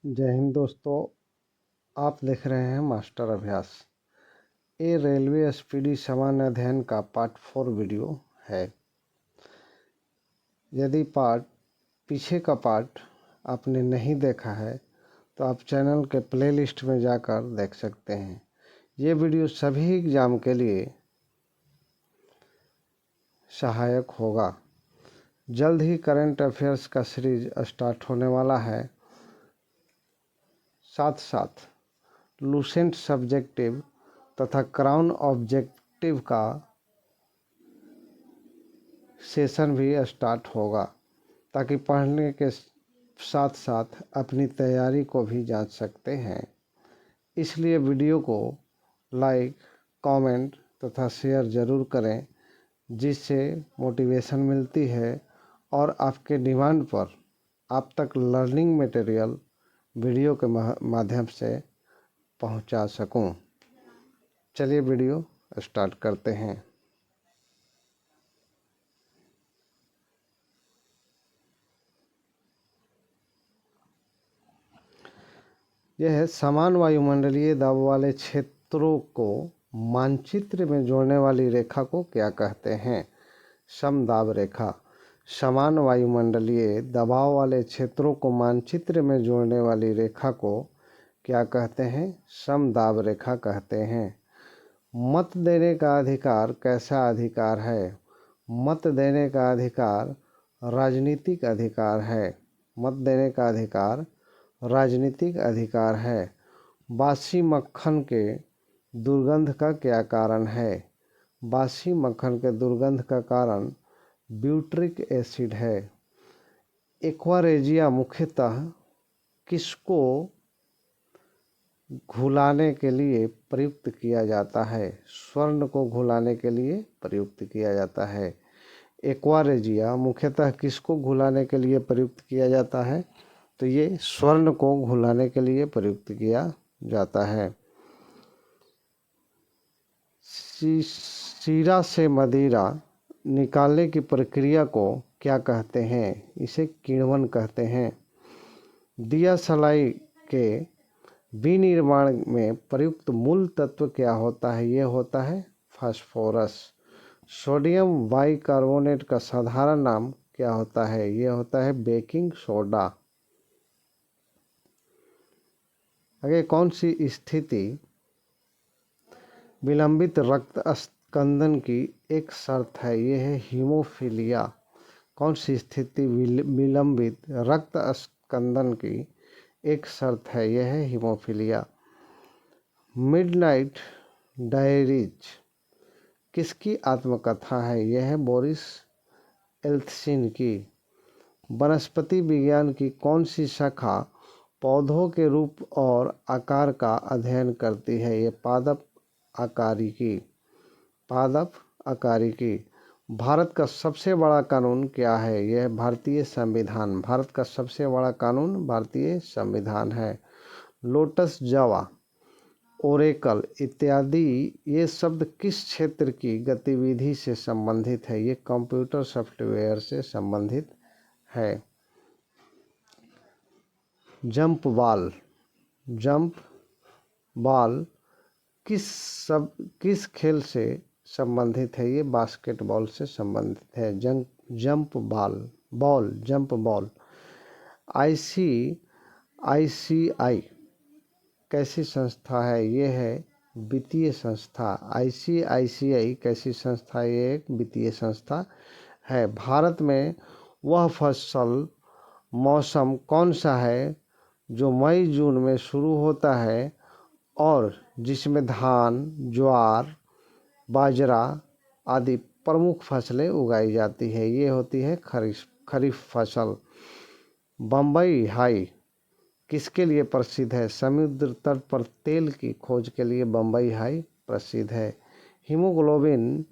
जय हिंद दोस्तों, आप देख रहे हैं मास्टर अभ्यास। ये रेलवे स्पीडी सामान्य अध्ययन का पार्ट 4 वीडियो है। यदि पीछे का पार्ट आपने नहीं देखा है तो आप चैनल के प्लेलिस्ट में जाकर देख सकते हैं। ये वीडियो सभी एग्ज़ाम के लिए सहायक होगा। जल्द ही करंट अफेयर्स का सीरीज स्टार्ट होने वाला है। साथ साथ लूसेंट सब्जेक्टिव तथा क्राउन ऑब्जेक्टिव का सेशन भी स्टार्ट होगा, ताकि पढ़ने के साथ साथ अपनी तैयारी को भी जांच सकते हैं। इसलिए वीडियो को लाइक, कमेंट तथा शेयर ज़रूर करें, जिससे मोटिवेशन मिलती है और आपके डिमांड पर आप तक लर्निंग मटेरियल वीडियो के माध्यम से पहुंचा सकूं। चलिए वीडियो स्टार्ट करते हैं। यह है समान वायुमंडलीय दबाव वाले क्षेत्रों को मानचित्र में जोड़ने वाली रेखा को क्या कहते हैं? समदाब रेखा। समान वायुमंडलीय दबाव वाले क्षेत्रों को मानचित्र में जोड़ने वाली रेखा को क्या कहते हैं? समदाब रेखा कहते हैं। मत देने का अधिकार कैसा अधिकार है? मत देने का अधिकार राजनीतिक अधिकार है। मत देने का अधिकार राजनीतिक अधिकार है। बासी मक्खन के दुर्गंध का क्या कारण है? बासी मक्खन के दुर्गंध का कारण ब्यूट्रिक एसिड है। एक्वारेजिया मुख्यतः किसको घुलाने के लिए प्रयुक्त किया जाता है? स्वर्ण को घुलाने के लिए प्रयुक्त किया जाता है। एक्वारेजिया मुख्यतः किसको घुलाने के लिए प्रयुक्त किया जाता है? तो ये स्वर्ण को घुलाने के लिए प्रयुक्त किया जाता है। शीरा से मदिरा निकालने की प्रक्रिया को क्या कहते हैं? इसे किण्वन कहते हैं। दिया सलाई के विनिर्माण में प्रयुक्त मूल तत्व क्या होता है? ये होता है फास्फोरस। सोडियम बाइकार्बोनेट का साधारण नाम क्या होता है? ये होता है बेकिंग सोडा। आगे कौन सी स्थिति विलंबित रक्त स्कंदन की एक शर्त है? यह है हीमोफीलिया। कौन सी स्थिति विलंबित रक्त स्कंदन की एक शर्त है? यह है हीमोफीलिया। मिडनाइट डायरीज किसकी आत्मकथा है? यह है बोरिस एल्त्सिन की। वनस्पति विज्ञान की कौन सी शाखा पौधों के रूप और आकार का अध्ययन करती है? ये पादप आकारिकी। पादप आकारिकी। भारत का सबसे बड़ा कानून क्या है? यह भारतीय संविधान। भारत का सबसे बड़ा कानून भारतीय संविधान है। लोटस जावा, ओरेकल इत्यादि ये शब्द किस क्षेत्र की गतिविधि से संबंधित है? ये कंप्यूटर सॉफ्टवेयर से संबंधित है। Jump ball. जंप बॉल किस खेल से संबंधित है? ये बास्केटबॉल से संबंधित है। Jump ball. आईसीआई कैसी संस्था है? ये है वित्तीय संस्था। आईसीआईसीआई कैसी संस्था? ये एक वित्तीय संस्था है। भारत में वह फसल मौसम कौन सा है जो मई जून में शुरू होता है और जिसमें धान, ज्वार, बाजरा आदि प्रमुख फसलें उगाई जाती है? ये होती है खरीफ फसल। बम्बई हाई किसके लिए प्रसिद्ध है? समुद्र तट पर तेल की खोज के लिए बम्बई हाई प्रसिद्ध है। हीमोग्लोबिन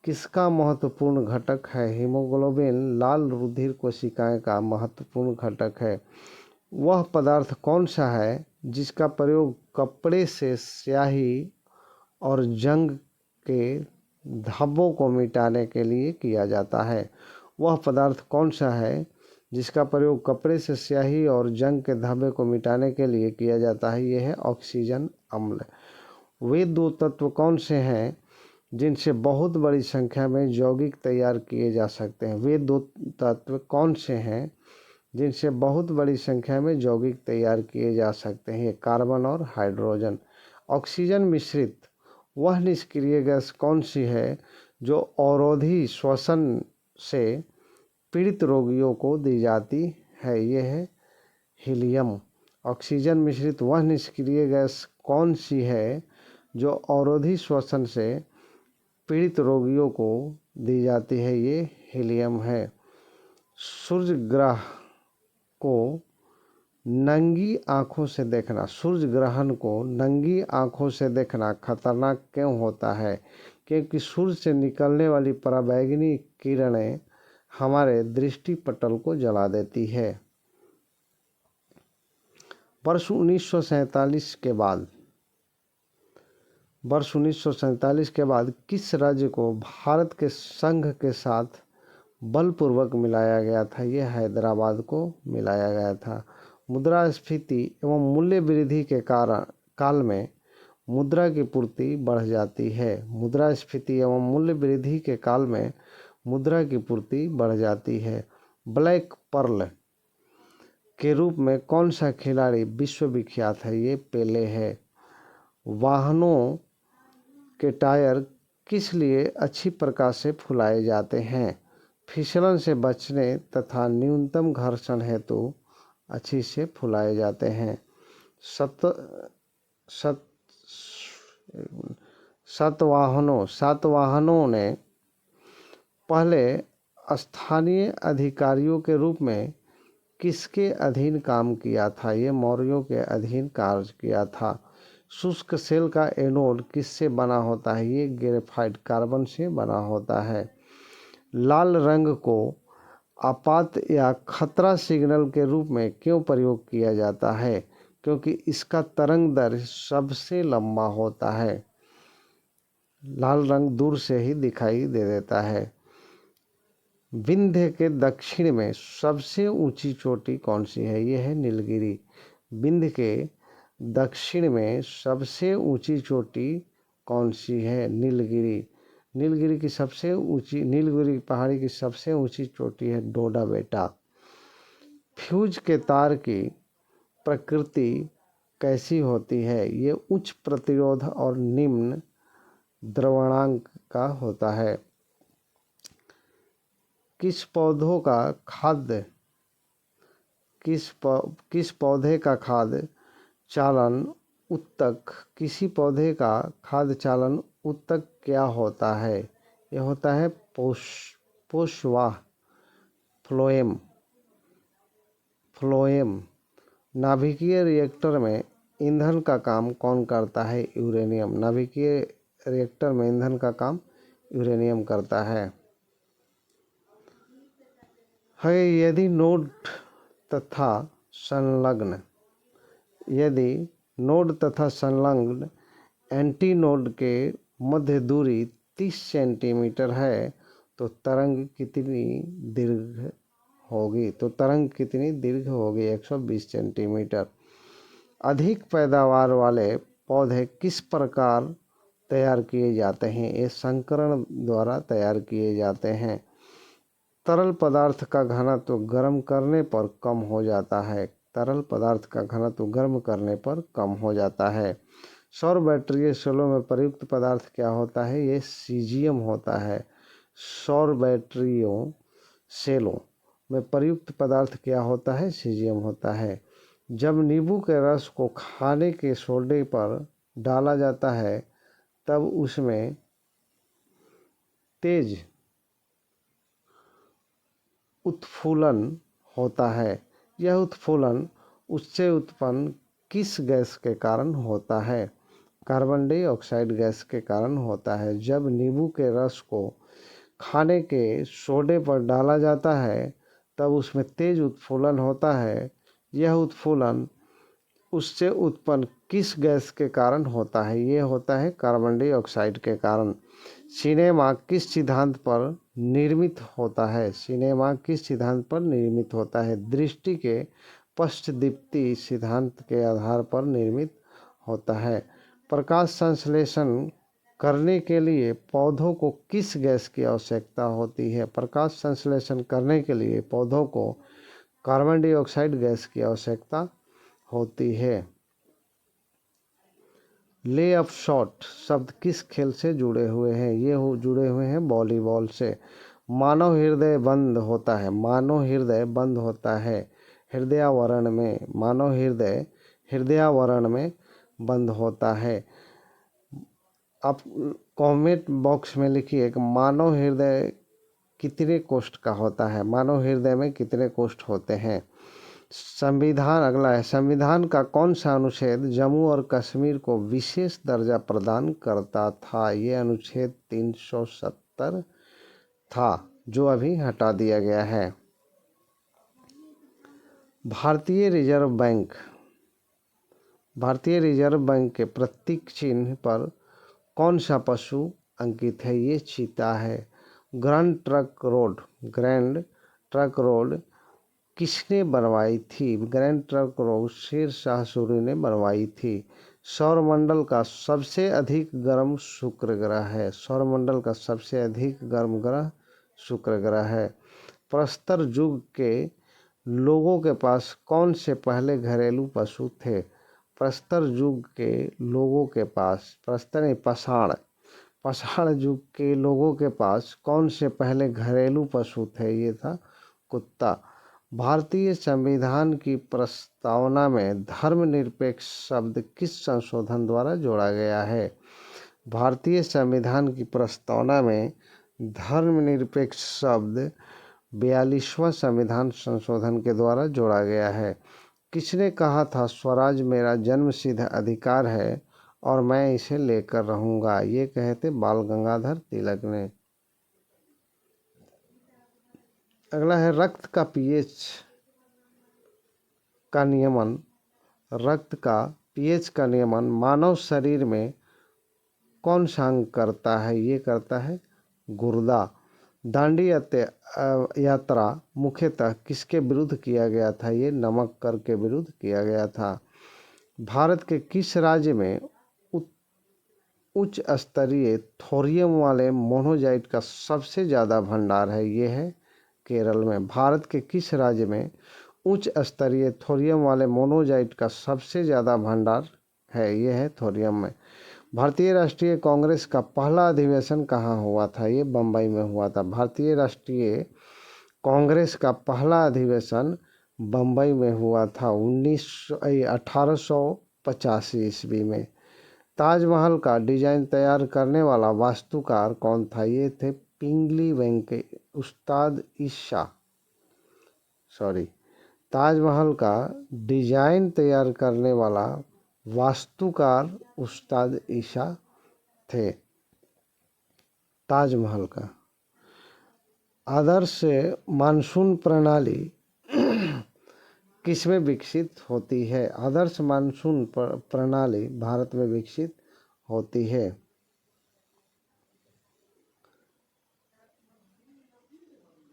किसका महत्वपूर्ण घटक है? हीमोग्लोबिन लाल रुधिर कोशिकाएं का महत्वपूर्ण घटक है। वह पदार्थ कौन सा है जिसका प्रयोग कपड़े से स्याही और जंग के धब्बों को मिटाने के लिए किया जाता है? वह पदार्थ कौन सा है जिसका प्रयोग कपड़े से स्याही और जंग के धब्बे को मिटाने के लिए किया जाता है, यह है ऑक्सीजन अम्ल। वे दो तत्व कौन से हैं जिनसे बहुत बड़ी संख्या में यौगिक तैयार किए जा सकते हैं? वे दो तत्व कौन से हैं जिनसे बहुत बड़ी संख्या में यौगिक तैयार किए जा सकते हैं? कार्बन और हाइड्रोजन। ऑक्सीजन मिश्रित वह निष्क्रिय गैस कौन सी है जो अवरोधी श्वसन से पीड़ित रोगियों को दी जाती है? यह है हीलियम। ऑक्सीजन मिश्रित वह निष्क्रिय गैस कौन सी है जो अवरोधी श्वसन से पीड़ित रोगियों को दी जाती है? ये हीलियम है। सूर्य ग्रह को नंगी आंखों से देखना, सूर्य ग्रहण को नंगी आंखों से देखना खतरनाक क्यों होता है? क्योंकि सूर्य से निकलने वाली पराबैंगनी किरणें हमारे दृष्टि पटल को जला देती है। वर्ष 1947 के बाद किस राज्य को भारत के संघ के साथ बलपूर्वक मिलाया गया था? यह हैदराबाद को मिलाया गया था। मुद्रास्फीति एवं मूल्य वृद्धि के काल में मुद्रा की पूर्ति बढ़ जाती है। मुद्रास्फीति एवं मूल्य वृद्धि के काल में मुद्रा की पूर्ति बढ़ जाती है। ब्लैक पर्ल के रूप में कौन सा खिलाड़ी विश्व विख्यात है? ये पेले है। वाहनों के टायर किस लिए अच्छी प्रकार से फुलाए जाते हैं? फिसलन से बचने तथा न्यूनतम घर्षण हेतु अच्छी से फुलाए जाते हैं। सातवाहनों ने पहले स्थानीय अधिकारियों के रूप में किसके अधीन काम किया था? ये मौर्यों के अधीन कार्य किया था। शुष्क सेल का एनोड किससे बना होता है? ये ग्रेफाइट कार्बन से बना होता है। लाल रंग को आपात या खतरा सिग्नल के रूप में क्यों प्रयोग किया जाता है? क्योंकि इसका तरंग दैर्घ्य सबसे लंबा होता है। लाल रंग दूर से ही दिखाई दे देता है। विंध्य के दक्षिण में सबसे ऊंची चोटी कौन सी है? यह है नीलगिरी। विंध्य के दक्षिण में सबसे ऊंची चोटी कौन सी है? नीलगिरी। नीलगिरी पहाड़ी की सबसे ऊंची चोटी है डोडा बेटा। फ्यूज के तार की प्रकृति कैसी होती है? ये उच्च प्रतिरोध और निम्न द्रवणांक का होता है। किस पौधे का खाद्य चालन ऊतक क्या होता है? यह होता है पोषवाह फ्लोएम। नाभिकीय रिएक्टर में ईंधन का काम कौन करता है? यूरेनियम। नाभिकीय रिएक्टर में ईंधन का काम यूरेनियम करता है। यदि नोड तथा संलग्न एंटीनोड के मध्य दूरी 30 सेंटीमीटर है तो तरंग कितनी दीर्घ होगी? 120 सेंटीमीटर। अधिक पैदावार वाले पौधे किस प्रकार तैयार किए जाते हैं? ये संकरण द्वारा तैयार किए जाते हैं। तरल पदार्थ का घनत्व गर्म करने पर कम हो जाता है। सौर बैटरी सेलों में प्रयुक्त पदार्थ क्या होता है? ये सीजियम होता है। सौर बैटरियों सेलों में प्रयुक्त पदार्थ क्या होता है? सीजियम होता है। जब नींबू के रस को खाने के सोडे पर डाला जाता है तब उसमें तेज उत्फुलन होता है। यह उत्फुलन उससे उत्पन्न किस गैस के कारण होता है? कार्बन डाइऑक्साइड गैस के कारण होता है। जब नींबू के रस को खाने के सोडे पर डाला जाता है तब उसमें तेज उत्फुलन होता है। यह उत्फुलन उससे उत्पन्न किस गैस के कारण होता है? यह होता है कार्बन डाइऑक्साइड के कारण। सिनेमा किस सिद्धांत पर निर्मित होता है? सिनेमा किस सिद्धांत पर निर्मित होता है? दृष्टि के पश्चदीप्ति सिद्धांत के आधार पर निर्मित होता है। प्रकाश संश्लेषण करने के लिए पौधों को किस गैस की आवश्यकता होती है? प्रकाश संश्लेषण करने के लिए पौधों को कार्बन डाइऑक्साइड गैस की आवश्यकता होती है। ले ऑफ शॉट शब्द किस खेल से जुड़े हुए हैं? ये जुड़े हुए हैं वॉलीबॉल से। मानव हृदय बंद होता है, मानव हृदय बंद होता है हृदयावरण में, मानव हृदय हृदयावरण में बंद होता है। आप कमेंट बॉक्स में लिखिए कि मानव हृदय कितने कोष्ठ का होता है, मानव हृदय में कितने कोष्ठ होते हैं। संविधान अगला है, संविधान का कौन सा अनुच्छेद जम्मू और कश्मीर को विशेष दर्जा प्रदान करता था? ये अनुच्छेद 370 था, जो अभी हटा दिया गया है। भारतीय रिजर्व बैंक, भारतीय रिजर्व बैंक के प्रतीक चिन्ह पर कौन सा पशु अंकित है? ये चीता है। Grand trunk road, grand trunk road किसने बनवाई थी? Grand trunk road Sher Shah Suri ने बनवाई थी। सौरमंडल का सबसे अधिक गर्म शुक्र ग्रह है, सौरमंडल का सबसे अधिक गर्म ग्रह शुक्र ग्रह है। प्रस्तर युग के लोगों के पास कौन से पहले घरेलू पशु थे? प्रस्तर युग के लोगों के पास, प्रस्तर नहीं पाषाण, पाषाण युग के लोगों के पास कौन से पहले घरेलू पशु थे? ये था कुत्ता। भारतीय संविधान की प्रस्तावना में धर्मनिरपेक्ष शब्द किस संशोधन द्वारा जोड़ा गया है? भारतीय संविधान की प्रस्तावना में धर्मनिरपेक्ष शब्द 42वां संविधान संशोधन के द्वारा जोड़ा गया है। किसने कहा था स्वराज मेरा जन्मसिद्ध अधिकार है और मैं इसे लेकर रहूंगा? ये कहे थे बाल गंगाधर तिलक ने। अगला है रक्त का पीएच का नियमन, रक्त का पीएच का नियमन मानव शरीर में कौन सा अंग करता है? ये करता है गुर्दा। दांडी यात्रा मुख्यतः किसके विरुद्ध किया गया था? ये नमक कर के विरुद्ध किया गया था। भारत के किस राज्य में उच्च स्तरीय थोरियम वाले मोनोजाइट का सबसे ज़्यादा भंडार है? ये है केरल में। भारत के किस राज्य में उच्च स्तरीय थोरियम वाले मोनोजाइट का सबसे ज़्यादा भंडार है? ये है थोरियम में। भारतीय राष्ट्रीय कांग्रेस का पहला अधिवेशन कहाँ हुआ था? ये बम्बई में हुआ था। भारतीय राष्ट्रीय कांग्रेस का पहला अधिवेशन बम्बई में हुआ था 1885 ईस्वी में। ताजमहल का डिजाइन तैयार करने वाला वास्तुकार कौन था? ये थे पिंगली वेंकट उस्ताद ईशा, ताजमहल का डिजाइन तैयार करने वाला वास्तुकार उस्ताद ईशा थे। ताजमहल का आदर्श मानसून प्रणाली किसमें विकसित होती है? आदर्श मानसून प्रणाली भारत में विकसित होती है।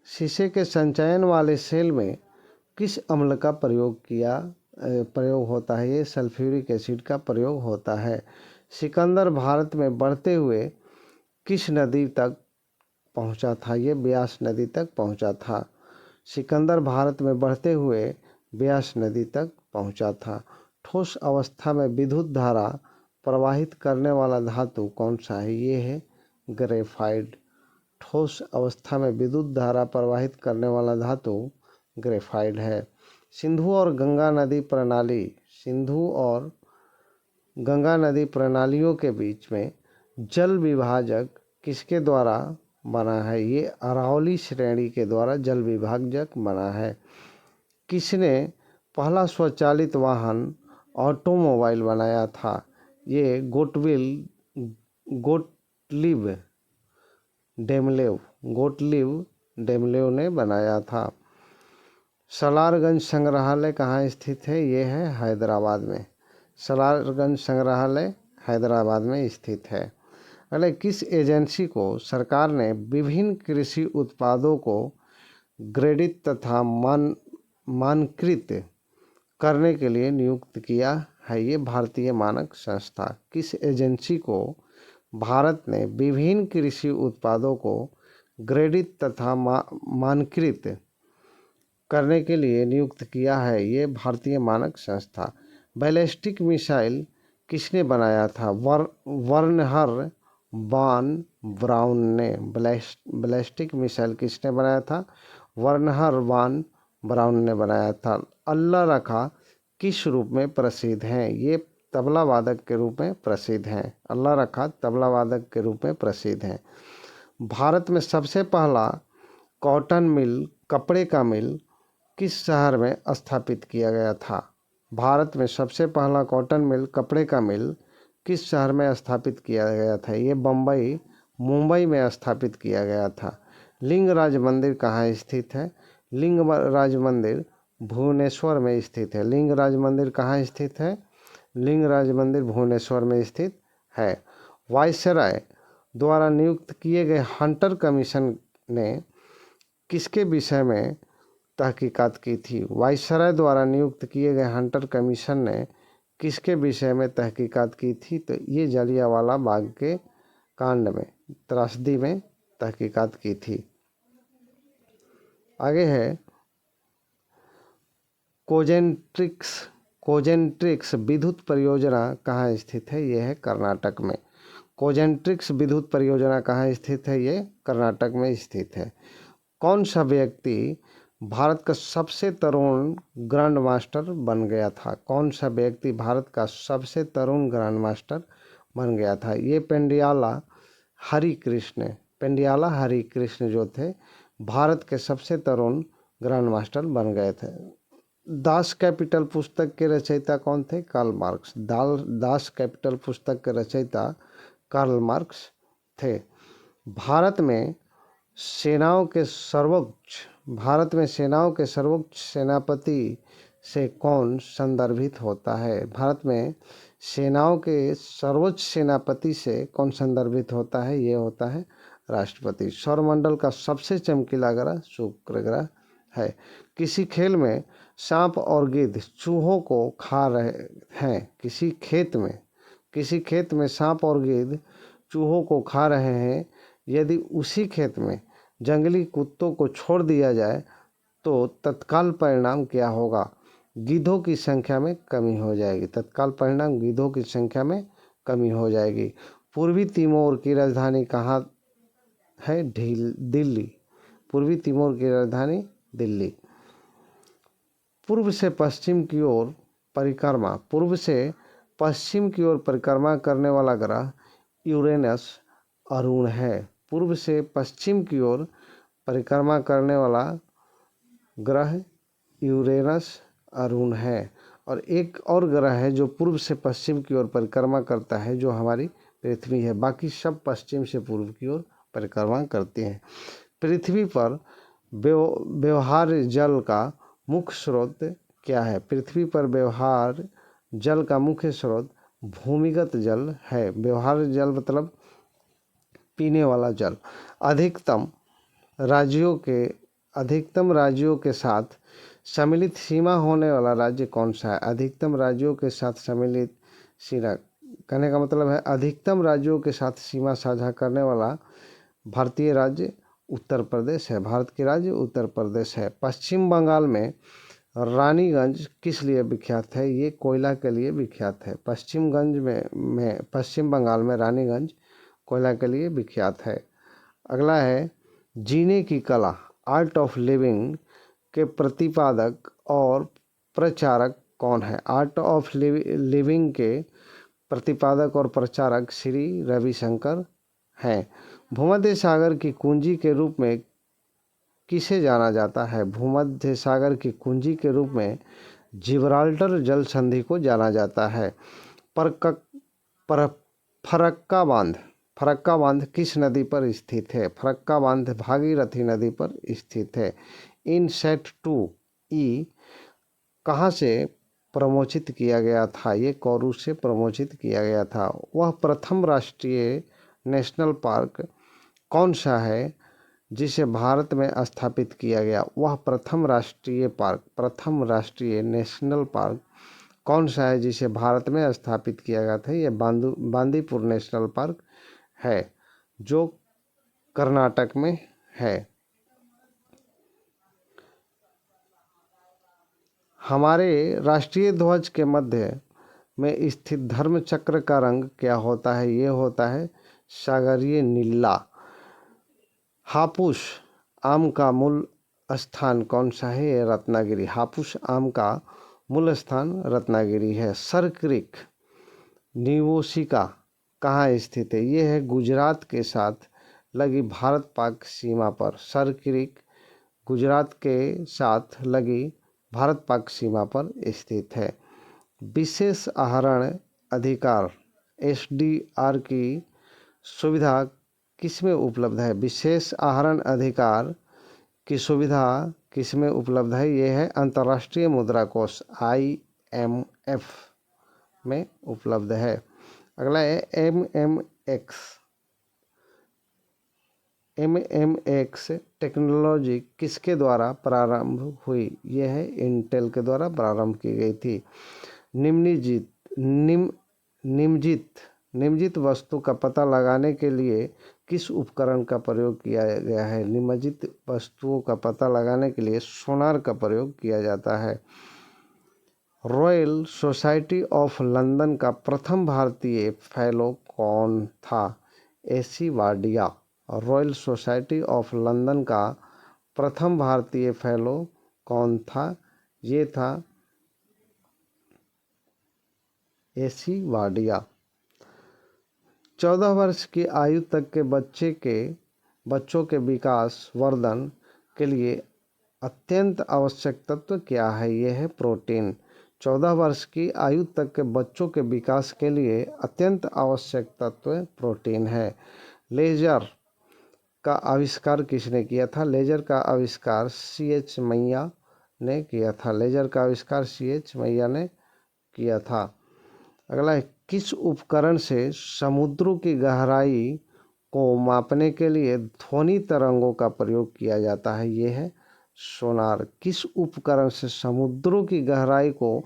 शीशे के संचयन वाले सेल में किस अम्ल का प्रयोग होता है? ये सल्फ्यूरिक एसिड का प्रयोग होता है। सिकंदर भारत में बढ़ते हुए किस नदी तक पहुंचा था? ये ब्यास नदी तक पहुंचा था। सिकंदर भारत में बढ़ते हुए ब्यास नदी तक पहुंचा था। ठोस अवस्था में विद्युत धारा प्रवाहित करने वाला धातु कौन सा है? ये है ग्रेफाइट। ठोस अवस्था में विद्युत धारा प्रवाहित करने वाला धातु ग्रेफाइट है। सिंधु और गंगा नदी प्रणाली, सिंधु और गंगा नदी प्रणालियों के बीच में जल विभाजक किसके द्वारा बना है? ये अरावली श्रेणी के द्वारा जल विभाजक बना है। किसने पहला स्वचालित वाहन ऑटोमोबाइल बनाया था? ये गोटलिब डेमलेव ने बनाया था। सलारगंज संग्रहालय कहाँ स्थित है? ये है हैदराबाद में। सलारगंज संग्रहालय हैदराबाद में स्थित है। अगले, किस एजेंसी को सरकार ने विभिन्न कृषि उत्पादों को ग्रेडित तथा मानकृत करने के लिए नियुक्त किया है? ये भारतीय मानक संस्था। किस एजेंसी को भारत ने विभिन्न कृषि उत्पादों को ग्रेडित तथा मानकृत करने के लिए नियुक्त किया है? ये भारतीय मानक संस्था। बैलिस्टिक मिसाइल किसने बनाया था? वर्नहर वान ब्राउन ने। बैलिस्टिक मिसाइल किसने बनाया था? वर्नहर वान ब्राउन ने बनाया था। अल्लाह रखा किस रूप में प्रसिद्ध हैं? ये तबला वादक के रूप में प्रसिद्ध हैं। अल्लाह रखा तबला वादक के रूप में प्रसिद्ध हैं। भारत में सबसे पहला कॉटन मिल, कपड़े का मिल किस शहर में स्थापित किया गया था? भारत में सबसे पहला कॉटन मिल, कपड़े का मिल किस शहर में स्थापित किया गया था? ये मुंबई में स्थापित किया गया था। लिंगराज मंदिर कहाँ स्थित है? लिंगराज मंदिर भुवनेश्वर में स्थित है। लिंगराज मंदिर कहाँ स्थित है? लिंगराज मंदिर भुवनेश्वर में स्थित है। वायसराय द्वारा नियुक्त किए गए हंटर कमीशन ने किसके विषय में तहकीकात की थी? वायसराय द्वारा नियुक्त किए गए हंटर कमीशन ने किसके विषय में तहकीकात की थी? तो ये जलियांवाला बाग के कांड में, त्रासदी में तहकीकात की थी। आगे है कोजेंट्रिक्स विद्युत परियोजना कहाँ स्थित है? यह है कर्नाटक में। कोजेंट्रिक्स विद्युत परियोजना कहाँ स्थित है? ये कर्नाटक में स्थित है। कौन सा व्यक्ति भारत का सबसे तरुण ग्रैंड मास्टर बन गया था? कौन सा व्यक्ति भारत का सबसे तरुण ग्रैंड मास्टर बन गया था? ये पेंडियाला हरिकृष्ण जो थे भारत के सबसे तरुण ग्रैंड मास्टर बन गए थे। दास कैपिटल पुस्तक के रचयिता कौन थे? Karl Marx. दास कैपिटल पुस्तक के रचयिता कार्ल मार्क्स थे। भारत में सेनाओं के सर्वोच्च सेनापति से कौन संदर्भित होता है? भारत में सेनाओं के सर्वोच्च सेनापति से कौन संदर्भित होता है? ये होता है राष्ट्रपति। सौरमंडल का सबसे चमकीला ग्रह शुक्र ग्रह है। किसी खेल में सांप और गिद्ध चूहों को खा रहे हैं। किसी खेत में सांप और गिद्ध चूहों को खा रहे हैं। यदि उसी खेत में जंगली कुत्तों को छोड़ दिया जाए तो तत्काल परिणाम क्या होगा? गिद्धों की संख्या में कमी हो जाएगी। तत्काल परिणाम गिद्धों की संख्या में कमी हो जाएगी। पूर्वी तिमोर की राजधानी कहाँ है? दिल्ली। पूर्वी तिमोर की राजधानी दिल्ली। पूर्व से पश्चिम की ओर परिक्रमा करने वाला ग्रह यूरेनस अरुण है। पूर्व से पश्चिम की ओर परिक्रमा करने वाला ग्रह यूरेनस अरुण है। और एक और ग्रह है जो पूर्व से पश्चिम की ओर परिक्रमा करता है, जो हमारी पृथ्वी है। बाकी सब पश्चिम से पूर्व की ओर परिक्रमा करते हैं। पृथ्वी पर व्यवहार्य जल का मुख्य स्रोत क्या है? पृथ्वी पर व्यवहार्य जल का मुख्य स्रोत भूमिगत जल है। व्यवहार्य जल मतलब पीने वाला जल। अधिकतम राज्यों के साथ सम्मिलित सीमा होने वाला राज्य कौन सा है? अधिकतम राज्यों के साथ सम्मिलित सीमा कहने का मतलब है अधिकतम राज्यों के साथ सीमा साझा करने वाला भारतीय राज्य उत्तर प्रदेश है। भारत के राज्य उत्तर प्रदेश है। पश्चिम बंगाल में रानीगंज किस लिए विख्यात है? ये कोयला के लिए विख्यात है। पश्चिम बंगाल में रानीगंज कोयला के लिए विख्यात है। अगला है जीने की कला, आर्ट ऑफ लिविंग के प्रतिपादक और प्रचारक कौन है? आर्ट ऑफ लिविंग के प्रतिपादक और प्रचारक श्री रविशंकर हैं। भूमध्य सागर की कुंजी के रूप में किसे जाना जाता है? भूमध्य सागर की कुंजी के रूप में जिब्राल्टर जल संधि को जाना जाता है। फरक्का बांध किस नदी पर स्थित है? फरक्का बांध भागीरथी नदी पर स्थित है। इनसेट 2E कहाँ से प्रमोचित किया गया था? ये कोरूस से प्रमोचित किया गया था। वह प्रथम राष्ट्रीय नेशनल पार्क कौन सा है जिसे भारत में स्थापित किया गया? वह प्रथम राष्ट्रीय नेशनल पार्क कौन सा है जिसे भारत में स्थापित किया गया था? ये बांदीपुर नेशनल पार्क है जो कर्नाटक में है। हमारे राष्ट्रीय ध्वज के मध्य में स्थित धर्म चक्र का रंग क्या होता है? ये होता है सागरीय नीला। हापुस आम का मूल स्थान कौन सा है? ये रत्नागिरी। हापुस आम का मूल स्थान रत्नागिरी है। सर क्रीक निवोसिका कहाँ स्थित है? ये है गुजरात के साथ लगी भारत पाक सीमा पर। सर क्रीक गुजरात के साथ लगी भारत पाक सीमा पर स्थित है। विशेष आहरण अधिकार SDR की सुविधा किसमें उपलब्ध है? विशेष आहरण अधिकार की सुविधा किसमें उपलब्ध है? ये है अंतर्राष्ट्रीय मुद्रा कोष IMF में उपलब्ध है। अगला है MMX टेक्नोलॉजी किसके द्वारा प्रारंभ हुई? यह है इंटेल के द्वारा प्रारंभ की गई थी। निम्नलिखित वस्तु का पता लगाने के लिए किस उपकरण का प्रयोग किया गया है? निम्नलिखित वस्तुओं का पता लगाने के लिए सोनार का प्रयोग किया जाता है। रॉयल सोसाइटी ऑफ लंदन का प्रथम भारतीय फेलो कौन था? AC Wadia. Royal society of London का प्रथम भारतीय फेलो कौन था? ये था AC वाडिया। 14 वर्ष की आयु तक के बच्चों के विकास वर्धन के लिए अत्यंत आवश्यक तत्व क्या है? यह है प्रोटीन। 14 वर्ष की आयु तक के बच्चों के विकास के लिए अत्यंत आवश्यक तत्व प्रोटीन है। लेजर का आविष्कार किसने किया था? लेजर का आविष्कार CH मैया ने किया था। लेजर का आविष्कार CH मैया ने किया था। अगला है किस उपकरण से समुद्रों की गहराई को मापने के लिए ध्वनि तरंगों का प्रयोग किया जाता है? ये है सोनार। किस उपकरण से समुद्रों की गहराई को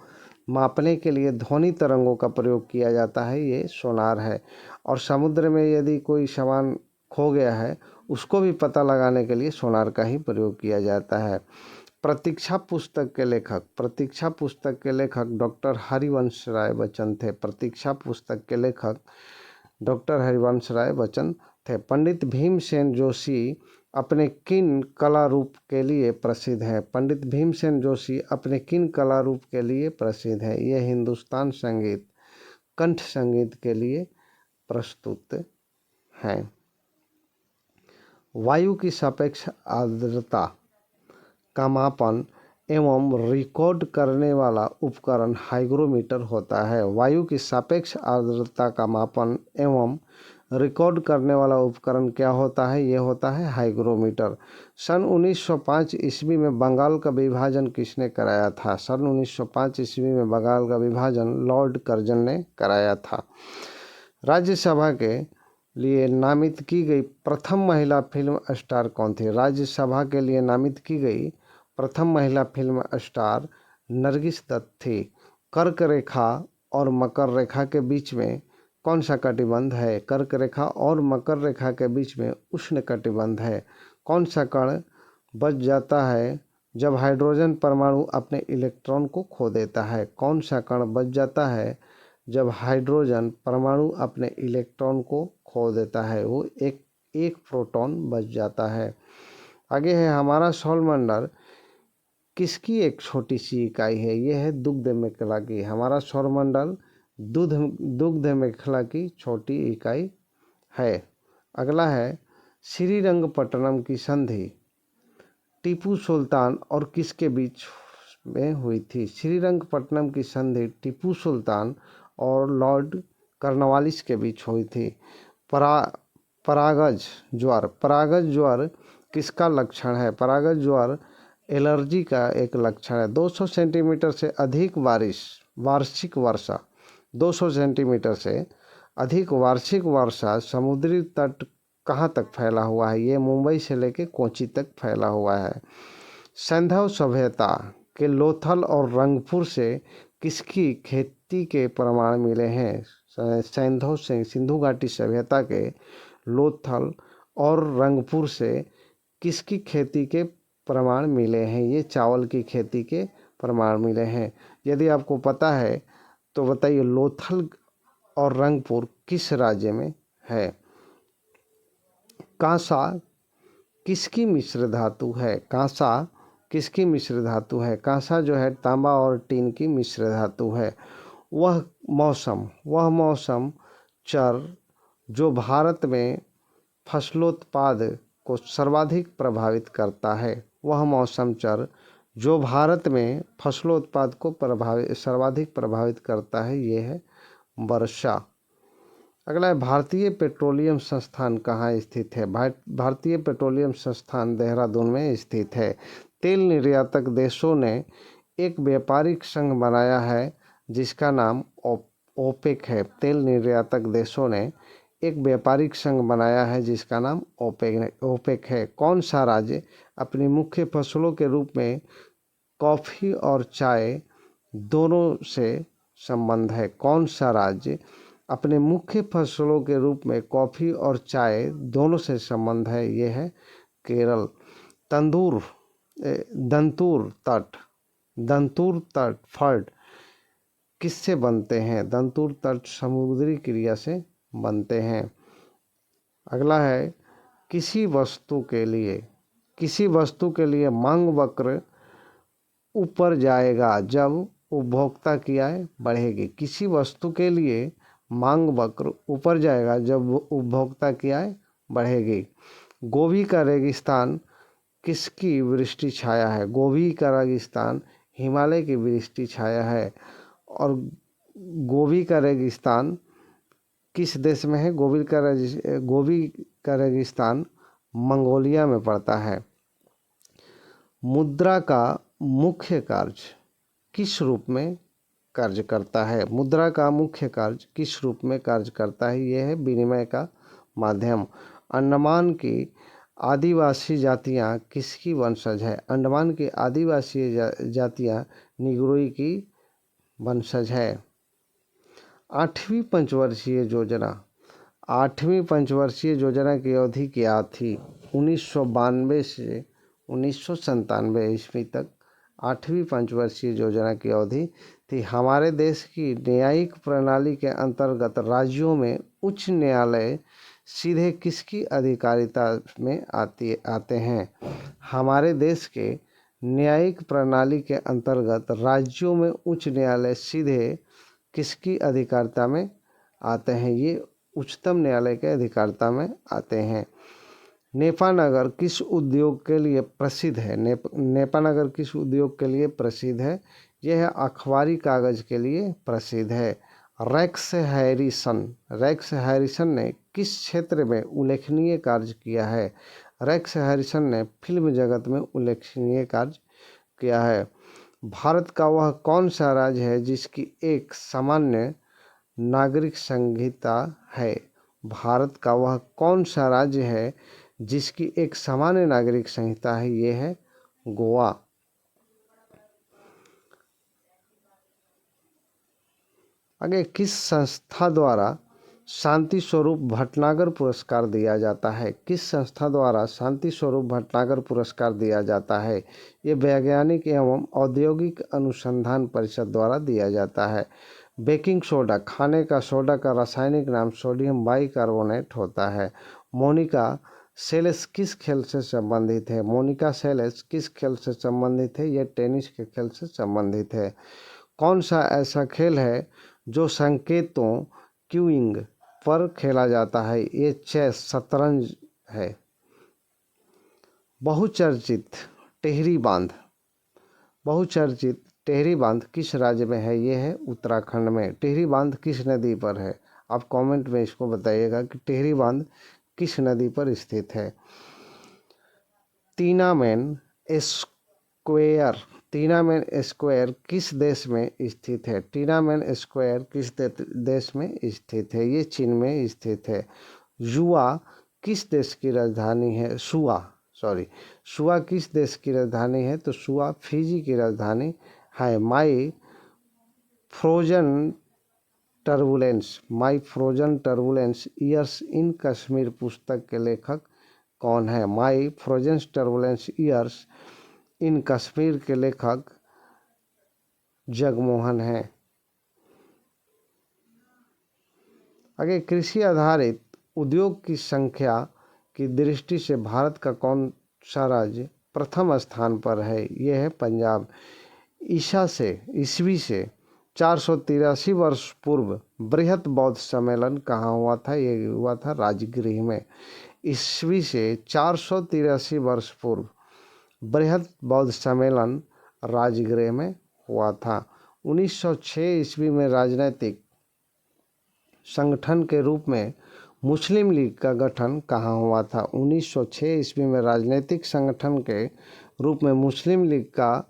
मापने के लिए ध्वनि तरंगों का प्रयोग किया जाता है? ये सोनार है। और समुद्र में यदि कोई सामान खो गया है उसको भी पता लगाने के लिए सोनार का ही प्रयोग किया जाता है। प्रतीक्षा पुस्तक के लेखक डॉक्टर हरिवंश राय बच्चन थे। प्रतीक्षा पुस्तक के लेखक डॉक्टर हरिवंश राय बच्चन थे। पंडित भीमसेन जोशी अपने किन कला रूप के लिए प्रसिद्ध है? पंडित भीमसेन जोशी अपने किन कला रूप के लिए प्रसिद्ध है? ये हिंदुस्तान संगीत, कंठ संगीत के लिए प्रस्तुत हैं। वायु की सापेक्ष आर्द्रता का मापन एवं रिकॉर्ड करने वाला उपकरण हाइग्रोमीटर होता है। वायु की सापेक्ष आर्द्रता का मापन एवं रिकॉर्ड करने वाला उपकरण क्या होता है? ये होता है हाइग्रोमीटर। सन 1905 ईस्वी में बंगाल का विभाजन किसने कराया था? सन 1905 ईस्वी में बंगाल का विभाजन लॉर्ड कर्जन ने कराया था। राज्यसभा के लिए नामित की गई प्रथम महिला फिल्म स्टार कौन थी? राज्यसभा के लिए नामित की गई प्रथम महिला फिल्म स्टार नरगिस दत्त थी। कर्क रेखा और मकर रेखा के बीच में कौन सा कटिबंध है? कर्क रेखा और मकर रेखा के बीच में उष्ण कटिबंध है। कौन सा कण बच जाता है जब हाइड्रोजन परमाणु अपने इलेक्ट्रॉन को खो देता है? कौन सा कण बच जाता है जब हाइड्रोजन परमाणु अपने इलेक्ट्रॉन को खो देता है? वो एक प्रोटॉन बच जाता है। आगे है हमारा सौरमंडल किसकी एक छोटी सी इकाई है? यह है दुग्ध मेखला की। हमारा सौरमंडल दुग्ध मेखला की छोटी इकाई है। अगला है श्रीरंगपट्टनम की संधि टीपू सुल्तान और किसके बीच में हुई थी? श्रीरंगपट्टनम की संधि टीपू सुल्तान और लॉर्ड कॉर्नवालिस के बीच हुई थी। परागज ज्वर किसका लक्षण है? परागज ज्वर एलर्जी का एक लक्षण है। 200 सेंटीमीटर से अधिक बारिश वार्षिक वर्षा 200 सेंटीमीटर से अधिक वार्षिक वर्षा समुद्री तट कहाँ तक फैला हुआ है? ये मुंबई से लेके कोच्चि तक फैला हुआ है। सैंधव सभ्यता के लोथल और रंगपुर से किसकी खेती के प्रमाण मिले हैं? सैंधव से सिंधु घाटी सभ्यता के लोथल और रंगपुर से किसकी खेती के प्रमाण मिले हैं? ये चावल की खेती के प्रमाण मिले हैं। यदि आपको पता है तो बताइए, लोथल और रंगपुर किस राज्य में है? कांसा किसकी मिश्र धातु है? कांसा किसकी मिश्र धातु है? कांसा जो है तांबा और टीन की मिश्र धातु है। वह मौसम चर जो भारत में फसलोत्पाद को सर्वाधिक प्रभावित करता है। वह मौसम चर जो भारत में फसलोत्पाद को सर्वाधिक प्रभावित करता है, ये है वर्षा। अगला है, भारतीय पेट्रोलियम संस्थान कहाँ स्थित है? भारतीय पेट्रोलियम संस्थान देहरादून में स्थित है। तेल निर्यातक देशों ने एक व्यापारिक संघ बनाया है जिसका नाम ओपेक है। तेल निर्यातक देशों ने एक व्यापारिक संघ बनाया है जिसका नाम ओपेक है। कौन सा राज्य अपनी मुख्य फसलों के रूप में कॉफ़ी और चाय दोनों से संबंध है? कौन सा राज्य अपने मुख्य फसलों के रूप में कॉफ़ी और चाय दोनों से संबंध है? ये है केरल। दंतुर तट फर्ड किससे बनते हैं? दंतुर तट समुद्री क्रिया से बनते हैं। अगला है, किसी वस्तु के लिए मांग वक्र ऊपर जाएगा जब उपभोक्ता की आय बढ़ेगी। किसी वस्तु के लिए मांग वक्र ऊपर जाएगा जब उपभोक्ता की आय बढ़ेगी। गोबी का रेगिस्तान किसकी वृष्टि छाया है? गोबी का रेगिस्तान हिमालय की वृष्टि छाया है। और गोबी का रेगिस्तान किस देश में है? गोबी का रेगिस्तान मंगोलिया में पड़ता है। मुद्रा का मुख्य कार्य किस रूप में कार्य करता है? मुद्रा का मुख्य कार्य किस रूप में कार्य करता है? यह है विनिमय का माध्यम। अंडमान की आदिवासी जातियां किसकी वंशज है? अंडमान की आदिवासी जातियां निग्रोई की वंशज है। आठवीं पंचवर्षीय योजना की अवधि क्या थी? 1992 से 1997 ईस्वी तक आठवीं पंचवर्षीय योजना की अवधि थी। हमारे देश की न्यायिक प्रणाली के अंतर्गत राज्यों में उच्च न्यायालय सीधे किसकी अधिकारिता में आते हैं? हमारे देश के न्यायिक प्रणाली के अंतर्गत राज्यों में उच्च न्यायालय सीधे किसकी अधिकारिता में आते हैं? ये उच्चतम न्यायालय के अधिकारिता में आते हैं। नेपानगर किस उद्योग के लिए प्रसिद्ध है? नेपानगर किस उद्योग के लिए प्रसिद्ध है? यह अखबारी कागज के लिए प्रसिद्ध है। रेक्स हैरिसन ने किस क्षेत्र में उल्लेखनीय कार्य किया है? रेक्स हैरिसन ने फिल्म जगत में उल्लेखनीय कार्य किया है। भारत का वह कौन सा राज्य है जिसकी एक सामान्य नागरिक संहिता है? भारत का वह कौन सा राज्य है जिसकी एक सामान्य नागरिक संहिता है? ये है गोवा। आगे, किस संस्था द्वारा शांति स्वरूप भटनागर पुरस्कार दिया जाता है? किस संस्था द्वारा शांति स्वरूप भटनागर पुरस्कार दिया जाता है? ये वैज्ञानिक एवं औद्योगिक अनुसंधान परिषद द्वारा दिया जाता है। बेकिंग सोडा, खाने का सोडा का रासायनिक नाम सोडियम बाइकार्बोनेट होता है। मोनिका सेलेस किस खेल से संबंधित है? मोनिका सेलेस किस खेल से संबंधित है? यह टेनिस के खेल से संबंधित है। कौन सा ऐसा खेल है जो संकेतों क्यूइंग पर खेला जाता है? ये चेस शतरंज है। बहुचर्चित टिहरी बांध किस राज्य में है? ये है उत्तराखंड में। टिहरी बांध किस नदी पर है? आप कमेंट में इसको बताइएगा कि टिहरी बांध किस नदी पर स्थित है। तिनामेन स्क्वेयर तिनानमेन स्क्वायर किस देश में स्थित है? तिनानमेन स्क्वायर किस देश में स्थित है? ये चीन में स्थित है। युवा किस देश की राजधानी है? सुआ किस देश की राजधानी है? तो सुआ फिजी की राजधानी है। My frozen turbulence years in Kashmir पुस्तक के लेखक कौन है? My frozen turbulence years in Kashmir के लेखक जगमोहन हैं। आगे, कृषि आधारित उद्योग की संख्या की दृष्टि से भारत का कौन सा राज्य प्रथम स्थान पर है? यह है पंजाब। ईस्वी से 483 वर्ष पूर्व बृहत बौद्ध सम्मेलन कहाँ हुआ था? ये हुआ था राजगृह में। ईस्वी से 483 वर्ष पूर्व बृहत बौद्ध सम्मेलन राजगृह में हुआ था। 1906 ईस्वी में राजनीतिक संगठन के रूप में मुस्लिम लीग का गठन कहाँ हुआ था? 1906 ईस्वी में राजनीतिक संगठन के रूप में मुस्लिम लीग का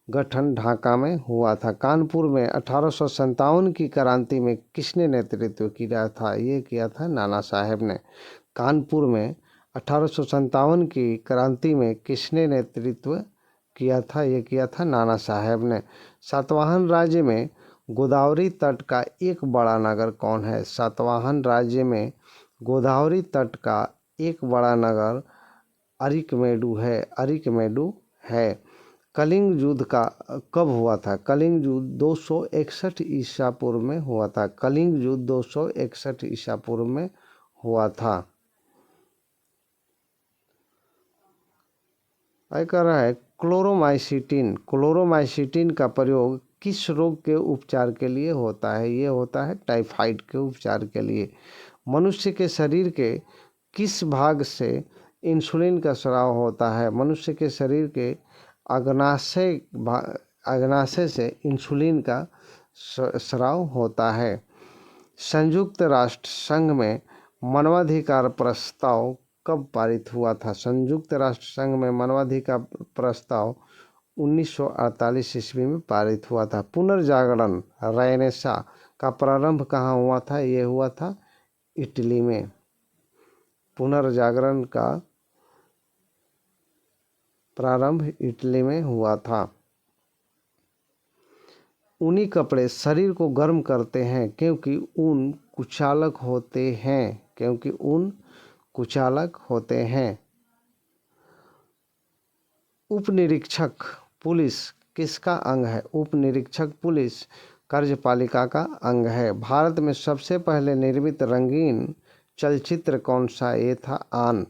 गठन ढाका में हुआ था। कानपुर में 1857 की क्रांति में किसने नेतृत्व किया था? ये किया था नाना साहेब ने। कानपुर में 1857 की क्रांति में किसने नेतृत्व किया था? ये किया था नाना साहेब ने। सातवाहन राज्य में गोदावरी तट का एक बड़ा नगर कौन है? सातवाहन राज्य में गोदावरी तट का एक बड़ा नगर अरिकमेडु है। कलिंग युद्ध का कब हुआ था? कलिंग युद्ध 261 ईसा पूर्व में हुआ था। कलिंग युद्ध 261 ईसा पूर्व में हुआ था। कह रहा है क्लोरोमाइसिटिन का प्रयोग किस रोग के उपचार के लिए होता है? ये होता है टाइफाइड के उपचार के लिए। मनुष्य के शरीर के किस भाग से इंसुलिन का स्राव होता है? मनुष्य के शरीर के अग्नाशय से इंसुलिन का स्राव होता है। संयुक्त राष्ट्र संघ में मानवाधिकार प्रस्ताव कब पारित हुआ था? संयुक्त राष्ट्र संघ में मानवाधिकार प्रस्ताव 1948 ईस्वी में पारित हुआ था। पुनर्जागरण रेनेसां का प्रारंभ कहाँ हुआ था? ये हुआ था इटली में। पुनर्जागरण का प्रारंभ इटली में हुआ था। ऊनी कपड़े शरीर को गर्म करते हैं क्योंकि ऊन कुचालक होते हैं। उपनिरीक्षक पुलिस किसका अंग है? उपनिरीक्षक पुलिस कार्यपालिका का अंग है। भारत में सबसे पहले निर्मित रंगीन चलचित्र कौन सा? ये था आन।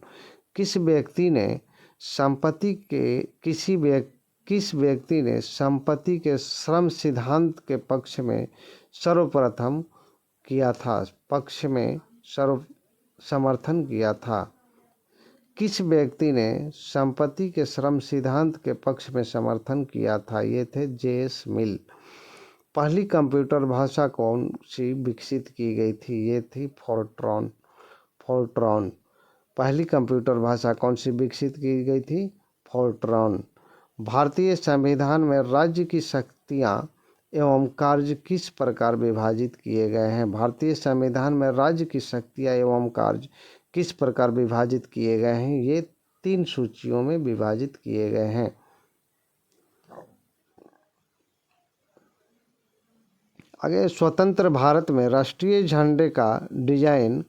किस व्यक्ति ने संपत्ति के श्रम सिद्धांत के पक्ष में सर्वप्रथम समर्थन किया था? किस व्यक्ति ने संपत्ति के श्रम सिद्धांत के पक्ष में समर्थन किया था? ये थे जे.एस. मिल। पहली कंप्यूटर भाषा कौन सी विकसित की गई थी? ये थी फोर्ट्रॉन। पहली कंप्यूटर भाषा कौन सी विकसित की गई थी? फोर्ट्रॉन। भारतीय संविधान में राज्य की शक्तियाँ एवं कार्य किस प्रकार विभाजित किए गए हैं? भारतीय संविधान में राज्य की शक्तियाँ एवं कार्य किस प्रकार विभाजित किए गए हैं? ये 3 सूचियों में विभाजित किए गए हैं। आगे, स्वतंत्र भारत में राष्ट्रीय झंडे का डिजाइन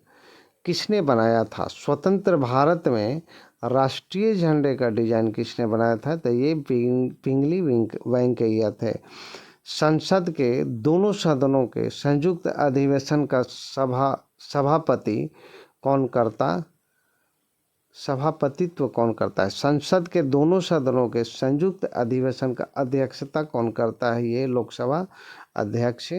किसने बनाया था? स्वतंत्र भारत में राष्ट्रीय झंडे का डिजाइन किसने बनाया था? तो ये पिंगली वेंकैया थे। संसद के दोनों सदनों के संयुक्त अधिवेशन का सभापतित्व कौन करता है? संसद के दोनों सदनों के संयुक्त अधिवेशन का अध्यक्षता कौन करता है? ये लोकसभा अध्यक्ष